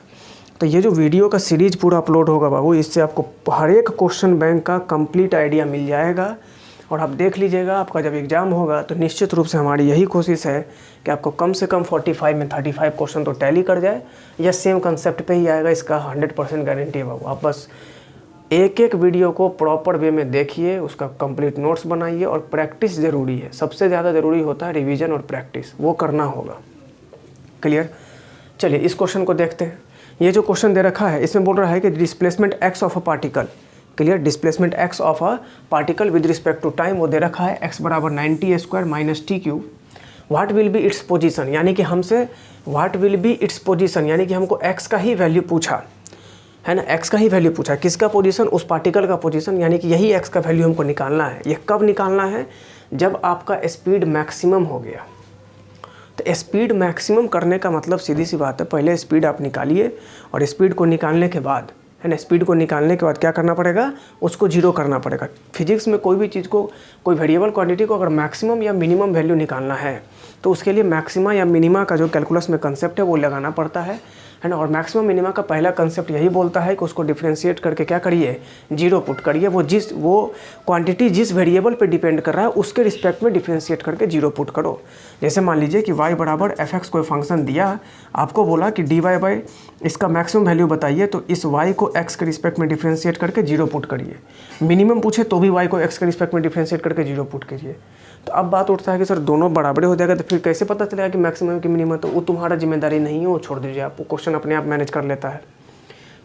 तो ये जो वीडियो का सीरीज पूरा अपलोड होगा बाबू, इससे आपको हर एक क्वेश्चन बैंक का कंप्लीट आइडिया मिल जाएगा। और आप देख लीजिएगा, आपका जब एग्ज़ाम होगा तो निश्चित रूप से हमारी यही कोशिश है कि आपको कम से कम 45 में 35 क्वेश्चन तो टैली कर जाए, या सेम कंसेप्ट पे ही आएगा, इसका 100% गारंटी है बाबू। आप बस एक एक वीडियो को प्रॉपर वे में देखिए, उसका कंप्लीट नोट्स बनाइए, और प्रैक्टिस ज़रूरी है। सबसे ज़्यादा ज़रूरी होता है रिवीजन और प्रैक्टिस, वो करना होगा। क्लियर? चलिए इस क्वेश्चन को देखते हैं। ये जो क्वेश्चन दे रखा है, इसमें बोल रहा है कि displacement x of a particle. Clear? Displacement x of a particle with respect to time, वो दे रखा है x बराबर 90² minus t³। What will be its position, यानी कि हमसे what will be its position, यानी कि हमको x का ही वैल्यू पूछा है ना, x का ही वैल्यू पूछा। किसका पोजीशन? उस पार्टिकल का पोजीशन, यानी कि यही x का वैल्यू हमको निकालना है। ये कब निकालना है? जब आपका स्पीड मैक्सिमम हो गया। तो स्पीड मैक्सिमम करने का मतलब सीधी सी बात है, पहले स्पीड आप निकालिए, और स्पीड को निकालने के बाद है ना, स्पीड को निकालने के बाद क्या करना पड़ेगा? उसको जीरो करना पड़ेगा। फिजिक्स में कोई भी चीज़ को, कोई वेरिएबल क्वांटिटी को अगर मैक्सिमम या मिनिमम वैल्यू निकालना है तो उसके लिए मैक्सिमा या मिनिमा का जो कैलकुलस में कंसेप्ट है वो लगाना पड़ता है ना। और मैक्सिमम मिनिमा का पहला कंसेप्ट यही बोलता है कि उसको डिफरेंशिएट करके क्या करिए? जीरो पुट करिए। वो क्वांटिटी जिस वेरिएबल पे डिपेंड कर रहा है उसके रिस्पेक्ट में डिफरेंशिएट करके जीरो पुट करो। जैसे मान लीजिए कि y बराबर fx कोई फंक्शन दिया, आपको बोला कि dy बाई इसका मैक्सिमम वैल्यू बताइए, तो इस y को x के रिस्पेक्ट में डिफरेंशिएट करके जीरो पुट करिए। मिनिमम पूछे तो भी y को x के रिस्पेक्ट में डिफरेंशिएट करके जीरो पुट करिए। तो अब बात उठता है कि सर दोनों बराबरे हो जाएगा, तो फिर कैसे पता चलेगा कि मैक्सिमम की मिनिमम? तो वो तुम्हारा जिम्मेदारी नहीं है, वो छोड़ दीजिए, आपको क्वेश्चन अपने आप मैनेज कर लेता है।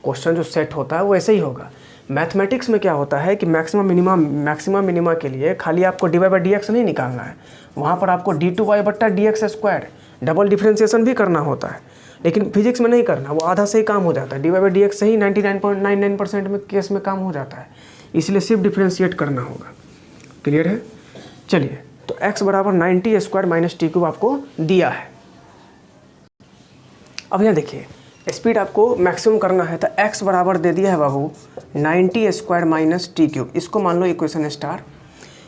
क्वेश्चन जो सेट होता है वो ऐसे ही होगा। मैथमेटिक्स में क्या होता है कि मैक्सिमम मिनिमा के लिए खाली आपको dy बाई dx नहीं निकालना है, वहाँ पर आपको d2y बट्टा dx² डबल डिफ्रेंसिएशन भी करना होता है। लेकिन फिजिक्स में नहीं करना, वो आधा से ही काम हो जाता है। dy बाई dx से ही 99.99% में केस में काम हो जाता है, इसलिए सिर्फ डिफ्रेंशिएट करना होगा। क्लियर है? चलिए, तो x बराबर 90² माइनस t³ आपको दिया है। अब यहाँ देखिए, स्पीड आपको मैक्सिमम करना है, तो x बराबर दे दिया है बाबू 90² माइनस t³। इसको मान लो इक्वेशन स्टार।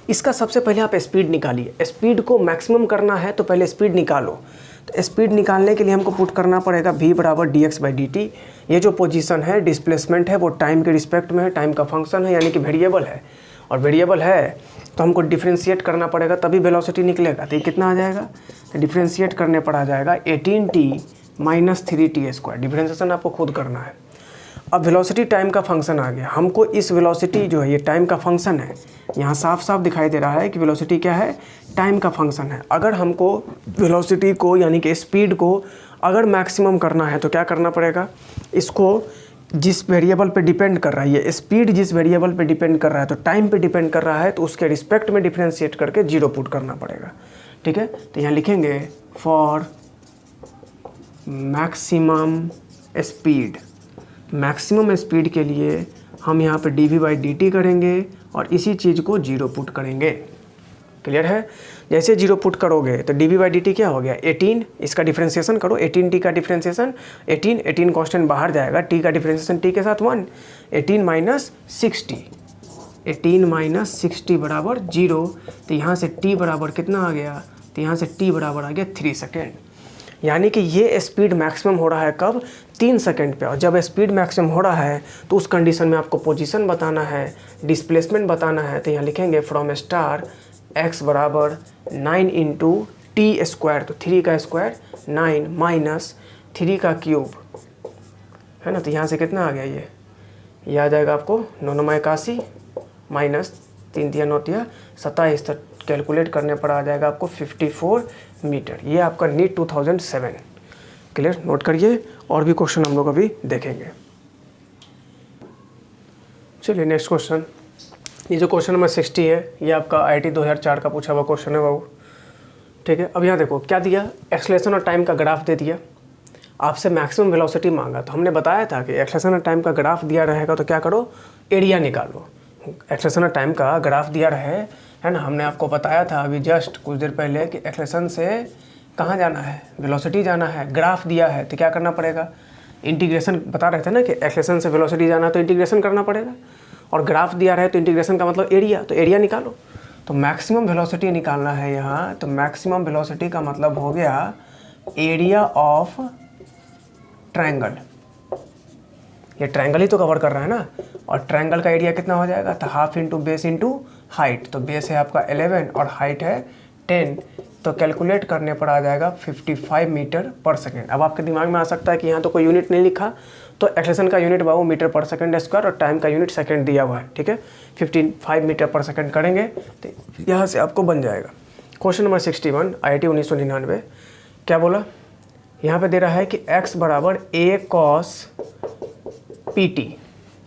इसका सबसे पहले आप स्पीड निकालिए। स्पीड को मैक्सिमम करना है तो पहले स्पीड निकालो। तो स्पीड निकालने के लिए हमको पुट करना पड़ेगा v बराबर dx बाई dt। ये जो पोजीशन है, डिस्प्लेसमेंट है, वो टाइम के रिस्पेक्ट में है, टाइम का फंक्शन है, यानी कि वेरिएबल है। और वेरिएबल है तो हमको डिफ्रेंशिएट करना पड़ेगा, तभी वेलोसिटी निकलेगा। तो ये कितना आ जाएगा? तो डिफ्रेंशिएट करने पर आ जाएगा 18t माइनस 3t²। डिफ्रेंशिएशन आपको खुद करना है। अब वेलोसिटी टाइम का फंक्शन आ गया। हमको इस वेलोसिटी जो है, ये टाइम का फंक्शन है, यहाँ साफ साफ दिखाई दे रहा है कि वेलोसिटी क्या है? टाइम का फंक्शन है। अगर हमको वेलोसिटी को यानी कि स्पीड को अगर मैक्सिमम करना है तो क्या करना पड़ेगा? इसको जिस वेरिएबल पे डिपेंड कर रहा है, ये स्पीड जिस वेरिएबल पे डिपेंड कर रहा है, तो टाइम पे डिपेंड कर रहा है, तो उसके रिस्पेक्ट में डिफरेंशिएट करके जीरो पुट करना पड़ेगा। ठीक है? तो यहाँ लिखेंगे for maximum speed. Maximum speed के लिए हम यहाँ पे dv बाई dt करेंगे और इसी चीज़ को जीरो पुट करेंगे। क्लियर है? जैसे जीरो पुट करोगे तो dv बाई dt क्या हो गया? 18। इसका डिफ्रेंशिएशन करो, 18t का डिफ्रेंशिएशन 18 कांस्टेंट बाहर जाएगा, t का डिफ्रेंशिएशन t के साथ 1, 18 माइनस 60, 18 माइनस 60 बराबर 0। तो यहाँ से t बराबर कितना आ गया? तो यहाँ से t बराबर आ गया 3 सेकेंड। यानी कि ये स्पीड मैक्सिमम हो रहा है कब? 3 सेकंड पे। और जब स्पीड मैक्सिमम हो रहा है तो उस कंडीशन में आपको पोजीशन बताना है, डिस्प्लेसमेंट बताना है। तो यहाँ लिखेंगे फ्रॉम स्टार x बराबर 9 इंटू t², तो 3 का स्क्वायर 9 माइनस 3 का क्यूब, है ना। तो यहाँ से कितना आ गया? ये आ जाएगा आपको 9 9 81 माइनस 3 3 9 3 27, तक कैलकुलेट करने पर आ जाएगा आपको 54 मीटर। ये आपका नीट 2007। क्लियर? नोट करिए, और भी क्वेश्चन हम लोग अभी देखेंगे। चलिए नेक्स्ट क्वेश्चन। ये जो क्वेश्चन नंबर 60 है, ये आपका IIT 2004 का पूछा हुआ क्वेश्चन है बाबू। ठीक है? अब यहाँ देखो क्या दिया? एक्सेलरेशन और टाइम का ग्राफ दे दिया, आपसे मैक्सिमम वेलोसिटी मांगा। तो हमने बताया था कि एक्सेलरेशन और टाइम का ग्राफ दिया रहेगा तो क्या करो? एरिया निकालो। एक्सेलरेशन और टाइम का ग्राफ दिया रहे, है ना। हमने आपको बताया था अभी जस्ट कुछ देर पहले कि एक्सेलरेशन से कहाँ जाना है? वेलोसिटी जाना है। ग्राफ दिया है तो क्या करना पड़ेगा? इंटीग्रेशन बता रहे थे ना कि एक्सेलरेशन से वेलोसिटी जाना है तो इंटीग्रेशन करना पड़ेगा। और ग्राफ दिया रहे तो इंटीग्रेशन का मतलब एरिया, तो एरिया निकालो। तो मैक्सिमम वेलोसिटी निकालना है यहाँ। तो मैक्सिमम वेलोसिटी का मतलब हो गया एरिया ऑफ ट्रायंगल। ये ट्रायंगल ही तो कवर कर रहा है ना, और ट्रायंगल का एरिया कितना हो जाएगा, तो half into base into height. तो बेस है आपका 11 और हाइट है 10, तो कैलकुलेट करने पर आ जाएगा 55 मीटर पर सेकेंड। अब आपके दिमाग में आ सकता है कि यहाँ तो कोई यूनिट नहीं लिखा, तो एक्सेलेरेशन का यूनिट बाबू मीटर पर सेकंड स्क्वायर और टाइम का यूनिट सेकंड दिया हुआ है, ठीक है। 55 मीटर पर सेकंड करेंगे तो यहाँ से आपको बन जाएगा। क्वेश्चन नंबर 61 IIT 1999 क्या बोला, यहाँ पे दे रहा है कि x बराबर a cos pt,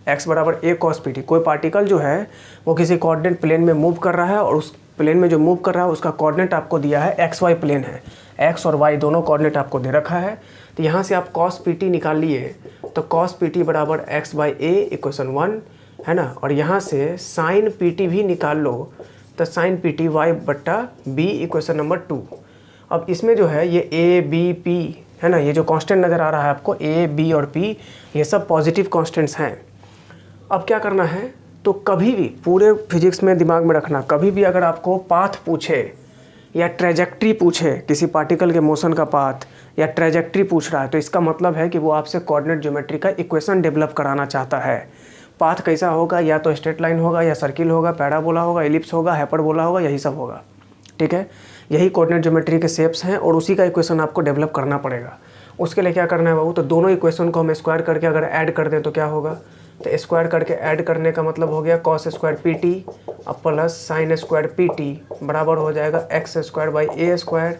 x बराबर a cos pt। कोई पार्टिकल जो है वो किसी कोऑर्डिनेट प्लेन में मूव कर रहा है, और उस प्लेन में जो मूव कर रहा है उसका कोऑर्डिनेट आपको दिया है XY प्लेन है, x और y दोनों कोऑर्डिनेट आपको दे रखा है। तो यहाँ से आप cos pt निकाल लिए, तो cos pt बराबर x बाई a इक्वेशन 1 है ना, और यहाँ से sin pt भी निकाल लो, तो sin pt y बट्टा b इक्वेशन नंबर 2। अब इसमें जो है ये a b p है ना, ये जो कांस्टेंट नज़र आ रहा है आपको a b और p, ये सब पॉजिटिव कांस्टेंट्स हैं। अब क्या करना है, तो कभी भी पूरे फिजिक्स में दिमाग में रखना, कभी भी अगर आपको पाथ पूछे या ट्रेजेक्ट्री पूछे, किसी पार्टिकल के मोशन का पाथ या ट्रेजेक्ट्री पूछ रहा है, तो इसका मतलब है कि वो आपसे कोऑर्डिनेट ज्योमेट्री का इक्वेशन डेवलप कराना चाहता है। पाथ कैसा होगा, या तो स्ट्रेट लाइन होगा, या सर्किल होगा, पैराबोला होगा, एलिप्स होगा, हाइपरबोला होगा, यही सब होगा, ठीक है। यही कोऑर्डिनेट ज्योमेट्री के शेप्स हैं और उसी का इक्वेशन आपको डेवलप करना पड़ेगा। उसके लिए क्या करना है बाबू, तो दोनों इक्वेशन को हम स्क्वायर करके अगर ऐड कर दें तो क्या होगा, तो स्क्वायर करके ऐड करने का मतलब हो गया cos स्क्वायर पी टी अब plus sine square P T बराबर हो जाएगा X square by A square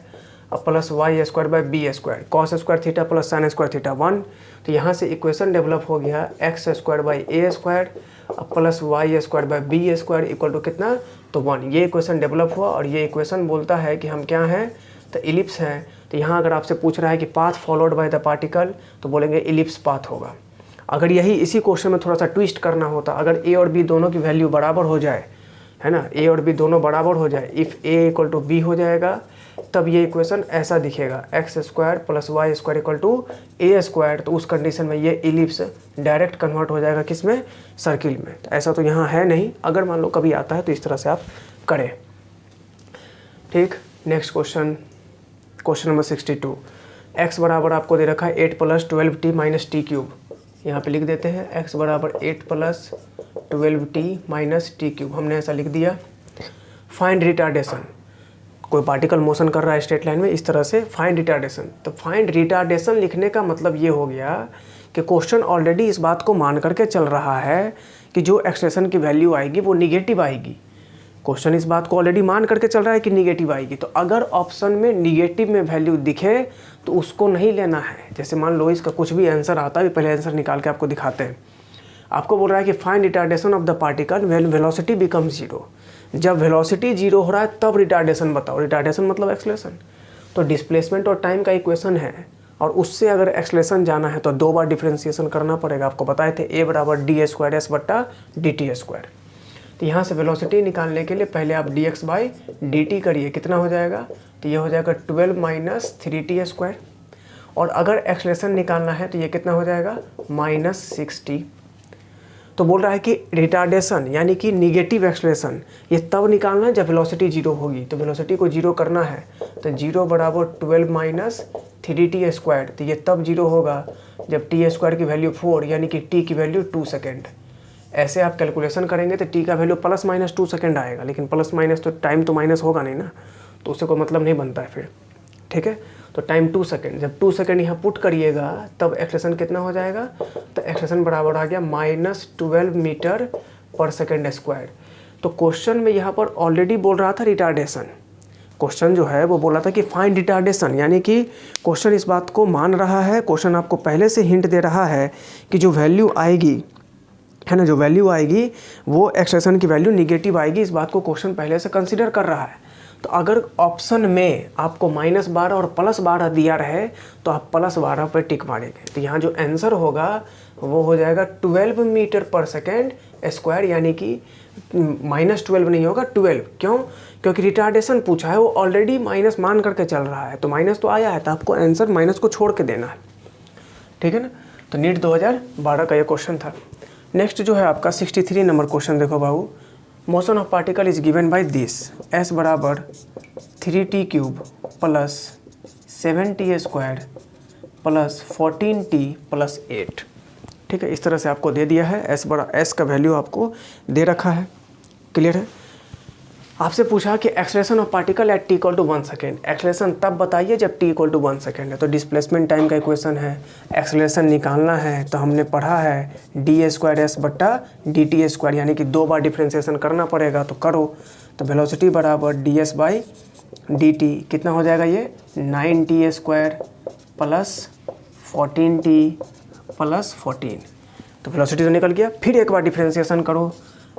अब plus Y square by B square, cos square theta plus sine square theta 1। तो यहाँ से इक्वेशन डेवलप हो गया X square by A square अब plus Y square by B square equal to कितना, तो 1। ये इक्वेशन डेवलप हुआ, और ये इक्वेशन बोलता है कि हम क्या हैं, तो इलिप्स हैं। तो यहाँ अगर आपसे पूछ रहा है कि path followed by the particle, तो बोलेंगे इलिप्स पाथ होगा। अगर यही इसी क्वेश्चन में थोड़ा सा ट्विस्ट करना होता, अगर ए और बी दोनों की वैल्यू बराबर हो जाए, है ना, ए और बी दोनों बराबर हो जाए, if A equal to B हो जाएगा, तब ये इक्वेशन ऐसा दिखेगा x square plus Y square equal to a square. तो उस कंडीशन में ये इलिप्स डायरेक्ट कन्वर्ट हो जाएगा किस में, सर्किल में। तो ऐसा तो यहाँ है नहीं, अगर मान लो कभी आता है तो इस तरह से आप करें, ठीक। Next question, question number 62। X बराबर आपको दे रखा है 8 + 12t - t क्यूब। यहाँ पे लिख देते हैं x बराबर 8 + 12t - t क्यूब, हमने ऐसा लिख दिया। फाइंड रिटार्डेशन, कोई पार्टिकल मोशन कर रहा है स्ट्रेट लाइन में, इस तरह से फाइंड रिटार्डेशन। तो फाइंड रिटार्डेशन लिखने का मतलब ये हो गया कि क्वेश्चन ऑलरेडी इस बात को मान करके चल रहा है कि जो एक्सलेशन की वैल्यू आएगी वो निगेटिव आएगी। क्वेश्चन इस बात को ऑलरेडी मान करके चल रहा है कि निगेटिव आएगी। तो अगर ऑप्शन में निगेटिव में वैल्यू दिखे तो उसको नहीं लेना है। जैसे मान लो इसका कुछ भी आंसर आता है, पहले आंसर निकाल के आपको दिखाते हैं। आपको बोल रहा है कि find retardation of the particle when velocity become 0। जब वेलोसिटी 0 हो रहा है तब रिटार्डेशन बताओ। रिटार्डेशन मतलब एक्सलेशन। तो डिस्प्लेसमेंट और टाइम का इक्वेशन है, और उससे अगर एक्सलेशन जाना है तो 2 बार डिफ्रेंसिएशन करना पड़ेगा। आपको बताए थे a बराबर d² s बट्टा dt²। तो यहाँ से वेलोसिटी निकालने के लिए पहले आप dx/dt करिए, कितना हो जाएगा, तो ये हो जाएगा 12 - 3t²। और अगर एक्सलेशन निकालना है तो ये कितना हो जाएगा, -6t। तो बोल रहा है कि रिटार्डेशन यानी कि निगेटिव एक्सलेशन ये तब निकालना है जब वेलोसिटी 0 होगी। तो वेलोसिटी को 0 करना है, तो 0 बराबर 12 - 3t²। तो ये तब 0 होगा जब t² की वैल्यू 4 यानी कि t की वैल्यू 2 सेकेंड। ऐसे आप कैलकुलेशन करेंगे तो t का वैल्यू ±2 सेकेंड आएगा, लेकिन +- तो टाइम तो माइनस होगा नहीं ना, तो उससे कोई मतलब नहीं बनता है फिर, ठीक है। तो टाइम 2 सेकेंड, जब 2 सेकेंड यहाँ पुट करिएगा तब एक्सलेशन कितना हो जाएगा, तो एक्सलेशन बराबर आ गया -12 मीटर पर सेकेंड स्क्वायर। तो क्वेश्चन में यहाँ पर ऑलरेडी बोल रहा था रिटार्डेशन। क्वेश्चन जो है वो बोला था कि फाइंड रिटार्डेशन, यानी कि क्वेश्चन इस बात को मान रहा है, क्वेश्चन आपको पहले से हिंट दे रहा है कि जो वैल्यू आएगी, है ना, जो वैल्यू आएगी वो एक्सलेशन की वैल्यू निगेटिव आएगी। इस बात को क्वेश्चन पहले से कंसीडर कर रहा है। तो अगर ऑप्शन में आपको -12 और +12 दिया रहे तो आप +12 पर टिक मारेंगे। तो यहाँ जो आंसर होगा वो हो जाएगा 12 मीटर पर सेकेंड स्क्वायर, यानी कि -12 नहीं होगा 12। क्यों, क्योंकि रिटार्डेशन पूछा है, वो ऑलरेडी माइनस मान करके चल रहा है। तो माइनस तो आया है, तो आपको आंसर माइनस को छोड़ के देना है, ठीक है ना। तो नीट 2012 का ये क्वेश्चन था। नेक्स्ट जो है आपका 63 नंबर क्वेश्चन देखो बाबू, motion of particle is given by this, S बराबर 3t³ plus 7t² plus 14t plus 8। ठीक है, इस तरह से आपको दे दिया है, एस का वैल्यू आपको दे रखा है। क्लियर है। आपसे पूछा कि acceleration of particle at t = 1 second, acceleration तब बताइए जब t = 1 सेकेंड है। तो डिस्प्लेसमेंट टाइम का इक्वेशन है, एक्सेलरेशन निकालना है तो हमने पढ़ा है d² बट्टा dt², यानी कि 2 बार डिफ्रेंशिएशन करना पड़ेगा, तो करो। तो वेलोसिटी बराबर ds/dt कितना हो जाएगा ये 9t² प्लस 14t प्लस 14। तो वेलोसिटी तो निकल गया। फिर एक बार डिफ्रेंशिएशन करो,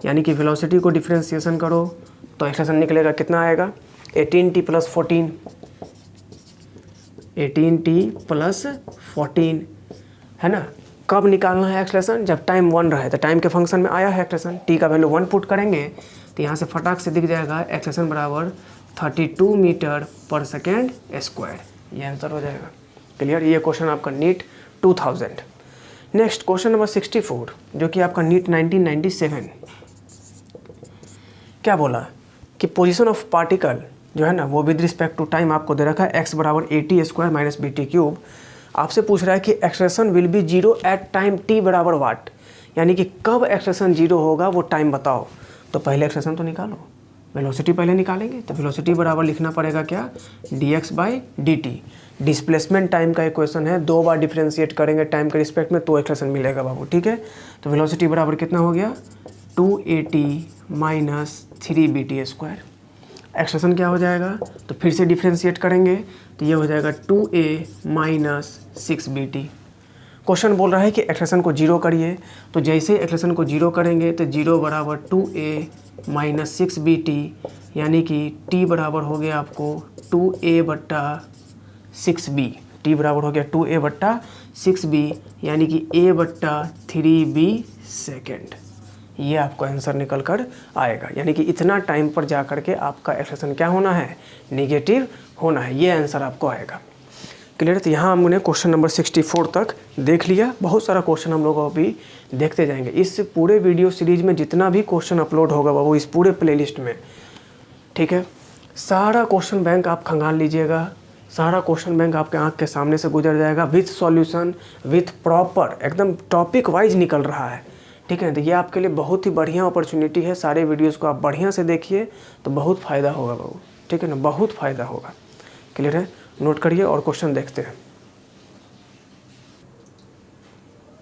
यानी कि वेलोसिटी को डिफ्रेंशिएशन करो तो एक्सेलरेशन निकलेगा, कितना आएगा 18t प्लस 14, 18t प्लस 14 है ना। कब निकालना है एक्सेलरेशन, जब टाइम 1 रहे। तो टाइम के फंक्शन में आया है एक्सेलरेशन, t का वैल्यू 1 पुट करेंगे तो यहाँ से फटाक से दिख जाएगा एक्सेलरेशन बराबर 32 मीटर पर सेकेंड स्क्वायर, ये आंसर हो जाएगा। क्लियर। ये क्वेश्चन आपका नीट 2000। नेक्स्ट क्वेश्चन नंबर 64 जो कि आपका नीट 1997। क्या बोला कि पोजीशन ऑफ पार्टिकल जो है ना वो विद रिस्पेक्ट टू टाइम आपको दे रखा है, x बराबर at² माइनस bt³। आपसे पूछ रहा है कि acceleration will be 0 at time t बराबर वाट, यानी कि कब एक्सेलरेशन 0 होगा वो टाइम बताओ। तो पहले एक्सेलरेशन तो निकालो, वेलोसिटी पहले निकालेंगे। तो वेलोसिटी बराबर लिखना पड़ेगा क्या dx/dt। डिस्प्लेसमेंट टाइम का इक्वेशन है, 2 बार डिफ्रेंशिएट करेंगे टाइम के रिस्पेक्ट में तो एक्सेलरेशन मिलेगा बाबू। ठीक है, तो वेलोसिटी बराबर कितना हो गया 2at माइनस 3bt²। एक्सेलरेशन क्या हो जाएगा, तो फिर से डिफ्रेंशिएट करेंगे तो ये हो जाएगा 2a माइनस 6bt। क्वेश्चन बोल रहा है कि एक्सेलरेशन को 0 करिए, तो जैसे एक्सेलरेशन को 0 करेंगे तो 0 बराबर 2a माइनस 6bt, यानी कि t बराबर हो गया आपको 2a बट्टा 6b। t बराबर हो गया 2a बट्टा 6b, यानी कि a बट्टा 3b सेकेंड। ये आपको आंसर निकल कर आएगा, यानी कि इतना टाइम पर जा कर के आपका एक्सेलरेशन क्या होना है, नेगेटिव होना है। ये आंसर आपको आएगा। क्लियर। तो यहाँ हमने क्वेश्चन नंबर 64 तक देख लिया। बहुत सारा क्वेश्चन हम लोग अभी देखते जाएंगे। इस पूरे वीडियो सीरीज में जितना भी क्वेश्चन अपलोड होगा वो इस पूरे प्लेलिस्ट में, ठीक है, सारा क्वेश्चन बैंक आप खंगाल लीजिएगा। सारा क्वेश्चन बैंक आपके आंख के सामने से गुजर जाएगा विथ सॉल्यूशन, विथ प्रॉपर एकदम टॉपिक वाइज निकल रहा है। ठीक है, तो ये आपके लिए बहुत ही बढ़िया अपॉर्चुनिटी है। सारे वीडियोस को आप बढ़िया से देखिए तो बहुत फ़ायदा होगा बाबू। ठीक है ना, बहुत फ़ायदा होगा। क्लियर है, नोट करिए और क्वेश्चन देखते हैं।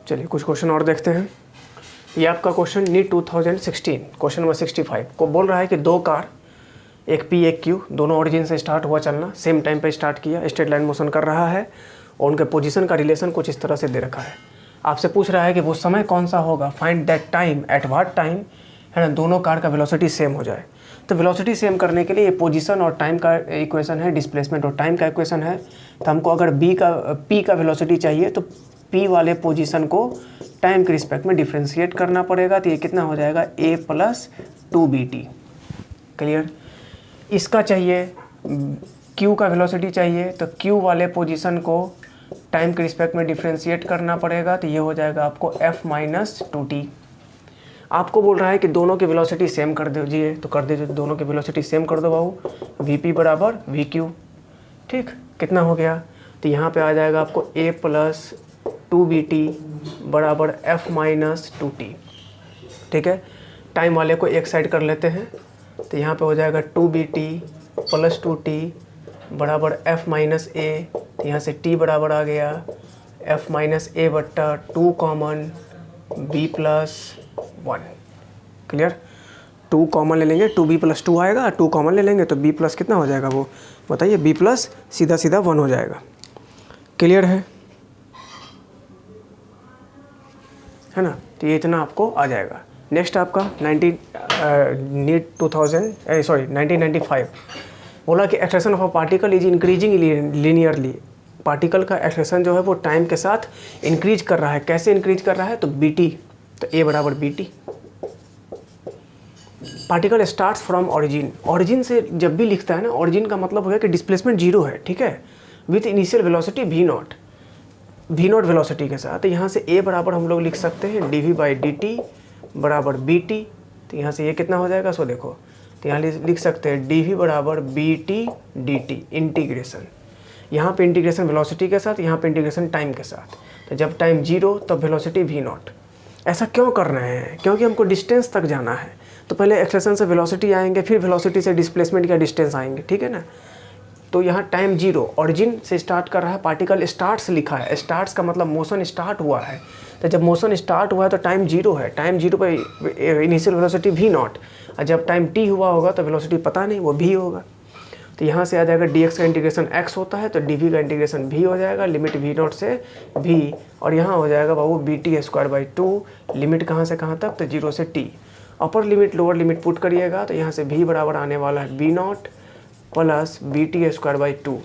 चलिए कुछ क्वेश्चन और देखते हैं। ये आपका क्वेश्चन नीट 2016 क्वेश्चन नंबर 65 को बोल रहा है कि 2 कार, एक P एक Q, दोनों ओरिजिन से स्टार्ट हुआ चलना, सेम टाइम पे स्टार्ट किया, स्ट्रेट लाइन मोशन कर रहा है और उनके पोजीशन का रिलेशन कुछ इस तरह से दे रखा है। आपसे पूछ रहा है कि वो समय कौन सा होगा, find that time at what time, है ना, दोनों कार का वेलोसिटी सेम हो जाए। तो वेलोसिटी सेम करने के लिए ये पोजीशन और टाइम का इक्वेशन है, डिस्प्लेसमेंट और टाइम का इक्वेशन है। तो हमको अगर P का वेलोसिटी चाहिए तो P वाले पोजीशन को टाइम के रिस्पेक्ट में डिफ्रेंशिएट करना पड़ेगा। तो ये कितना हो जाएगा a प्लस 2bt। क्लियर। इसका चाहिए Q का वेलोसिटी चाहिए तो Q वाले पोजीशन को टाइम के रिस्पेक्ट में डिफ्रेंशिएट करना पड़ेगा। तो ये हो जाएगा आपको f माइनस 2t। आपको बोल रहा है कि दोनों की वेलोसिटी सेम कर दीजिए, तो कर दीजिए, दोनों की वेलोसिटी सेम कर दो बाबू। vp बराबर vq। ठीक, कितना हो गया, तो यहाँ पे आ जाएगा आपको a प्लस 2bt बराबर f माइनस 2t। ठीक है, टाइम वाले को एक साइड कर लेते हैं तो यहाँ पे हो जाएगा 2bt प्लस 2t बराबर f माइनस a। तो यहाँ से t बराबर आ गया f माइनस a बट्टा 2 common b plus 1। Clear. 2 common ले लेंगे, 2b प्लस 2 आएगा, 2 कॉमन ले लेंगे तो b प्लस कितना हो जाएगा, वो बताइए, b प्लस सीधा सीधा 1 हो जाएगा। क्लियर है ना। तो ये इतना आपको आ जाएगा। नेक्स्ट आपका 1995 बोला कि acceleration of a particle is increasing linearly. Particle का एक्सेलरेशन जो है वो टाइम के साथ इंक्रीज कर रहा है। कैसे इंक्रीज कर रहा है, तो bt, तो a बराबर bt। Particle starts from origin. Origin से जब भी लिखता है ना, ओरिजिन का मतलब हो गया कि डिस्प्लेसमेंट 0 है। ठीक है, with initial velocity v0 velocity के साथ। तो यहाँ से a बराबर हम लोग लिख सकते हैं dv/dt बराबर bt। तो यहाँ से ये कितना हो जाएगा, सो देखो तो यहाँ लिख सकते हैं dv बराबर bt dt इंटीग्रेशन, यहाँ पे इंटीग्रेशन वेलोसिटी के साथ, यहाँ पे इंटीग्रेशन टाइम के साथ। तो जब टाइम 0 तब वेलोसिटी v0। ऐसा क्यों कर रहे हैं, क्योंकि हमको डिस्टेंस तक जाना है। तो पहले एक्सेलरेशन से वेलोसिटी आएंगे, फिर वेलोसिटी से डिस्प्लेसमेंट या डिस्टेंस आएंगे, ठीक है ना। तो यहाँ टाइम 0 ओरिजिन से स्टार्ट कर रहा है, पार्टिकल स्टार्ट्स लिखा है, स्टार्ट्स का मतलब मोशन स्टार्ट हुआ है। तो जब मोशन स्टार्ट हुआ है तो टाइम 0 है, टाइम 0 पर इनिशियल वेलोसिटी v0, और जब टाइम t हुआ होगा तो वेलोसिटी पता नहीं, वो v होगा। तो यहाँ से आ जाएगा dx का इंटीग्रेशन x होता है तो dv का इंटीग्रेशन v हो जाएगा, लिमिट v0 से v, और यहाँ हो जाएगा बाबू bt²/2, लिमिट कहाँ से कहाँ तक, तो 0 से t। Upper limit lower limit put करिएगा तो यहाँ से v बराबर आने वाला है v0 प्लस bt²/2।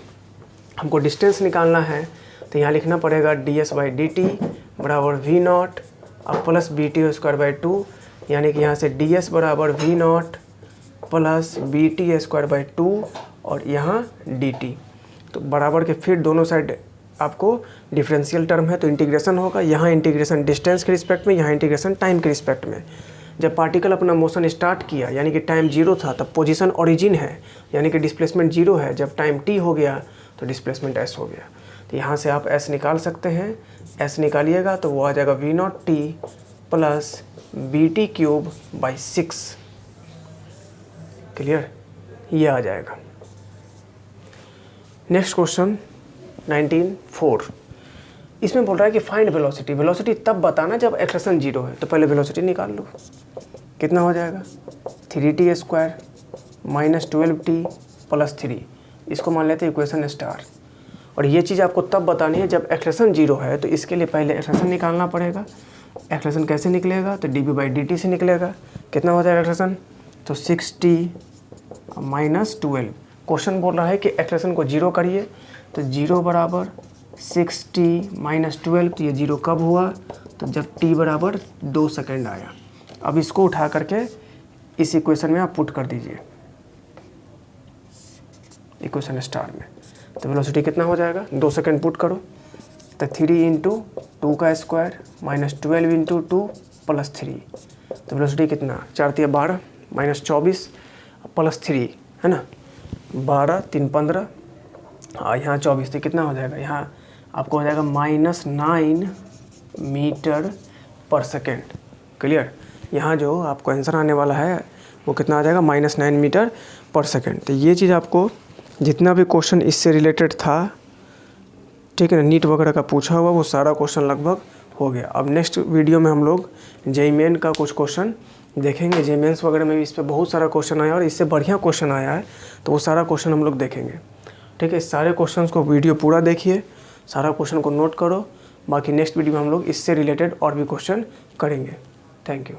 हमको डिस्टेंस निकालना है तो यहाँ लिखना पड़ेगा ds/dt बराबर v0 और प्लस bt²/2, यानी कि यहाँ से ds बराबर v0 प्लस bt²/2 और यहाँ dt। तो बराबर के फिर दोनों साइड आपको डिफरेंशियल टर्म है तो इंटीग्रेशन होगा, यहाँ इंटीग्रेशन डिस्टेंस के रिस्पेक्ट में, यहाँ इंटीग्रेशन टाइम के रिस्पेक्ट में। जब पार्टिकल अपना मोशन स्टार्ट किया यानी कि टाइम 0 था तब पोजीशन ओरिजिन है, यानी कि डिस्प्लेसमेंट 0 है। जब टाइम t हो गया तो डिस्प्लेसमेंट s हो गया। तो यहाँ से आप s निकाल सकते हैं, s निकालिएगा तो वो आ जाएगा v0t प्लस bt³/6। क्लियर, ये आ जाएगा। नेक्स्ट क्वेश्चन 19(4), इसमें बोल रहा है कि फाइंड वेलोसिटी। वेलोसिटी तब बताना जब एक्सेलरेशन 0 है। तो पहले वेलोसिटी निकाल लो, कितना हो जाएगा 3t² - 12t + 3। इसको मान लेते हैं इक्वेशन स्टार। और ये चीज़ आपको तब बतानी है जब एक्सेलरेशन 0 है, तो इसके लिए पहले एक्सेलरेशन निकालना पड़ेगा। एक्सेलरेशन कैसे निकलेगा, तो dv/dt से निकलेगा। कितना हो जाएगा एक्सेलरेशन, तो 6t - 12। क्वेश्चन बोल रहा है कि एक्सेलरेशन को 0 करिए, तो 0 बराबर 6t - 12। तो ये 0 कब हुआ, तो जब t बराबर 2 सेकेंड आया। अब इसको उठा करके इस इक्वेशन में आप पुट कर दीजिए, इक्वेशन स्टार में। तो वेलोसिटी कितना हो जाएगा, 2 सेकेंड पुट करो, तो 3 × 2 का स्क्वायर - 12 × 2 + 3। तो वेलोसिटी कितना, 4 × 12 - 24 + 3 है ना, 12 × 3 = 15, और यहाँ 24। तो कितना हो जाएगा, यहाँ आपको हो जाएगा -9 मीटर/सेकेंड। क्लियर, यहाँ जो आपको आंसर आने वाला है वो कितना आ जाएगा, -9 मीटर/सेकेंड। तो ये चीज़ आपको जितना भी क्वेश्चन इससे रिलेटेड था, ठीक है ना, नीट वगैरह का पूछा हुआ, वो सारा क्वेश्चन लगभग हो गया। अब नेक्स्ट वीडियो में हम लोग जेईई मेन का कुछ क्वेश्चन देखेंगे। जेईई मेंस वगैरह में भी इस पर बहुत सारा क्वेश्चन आया और इससे बढ़िया क्वेश्चन आया है, तो वो सारा क्वेश्चन हम लोग देखेंगे। ठीक है, सारे क्वेश्चंस को वीडियो पूरा देखिए, सारा क्वेश्चन को नोट करो। बाकी नेक्स्ट वीडियो में हम लोग इससे रिलेटेड और भी क्वेश्चन करेंगे। Thank you.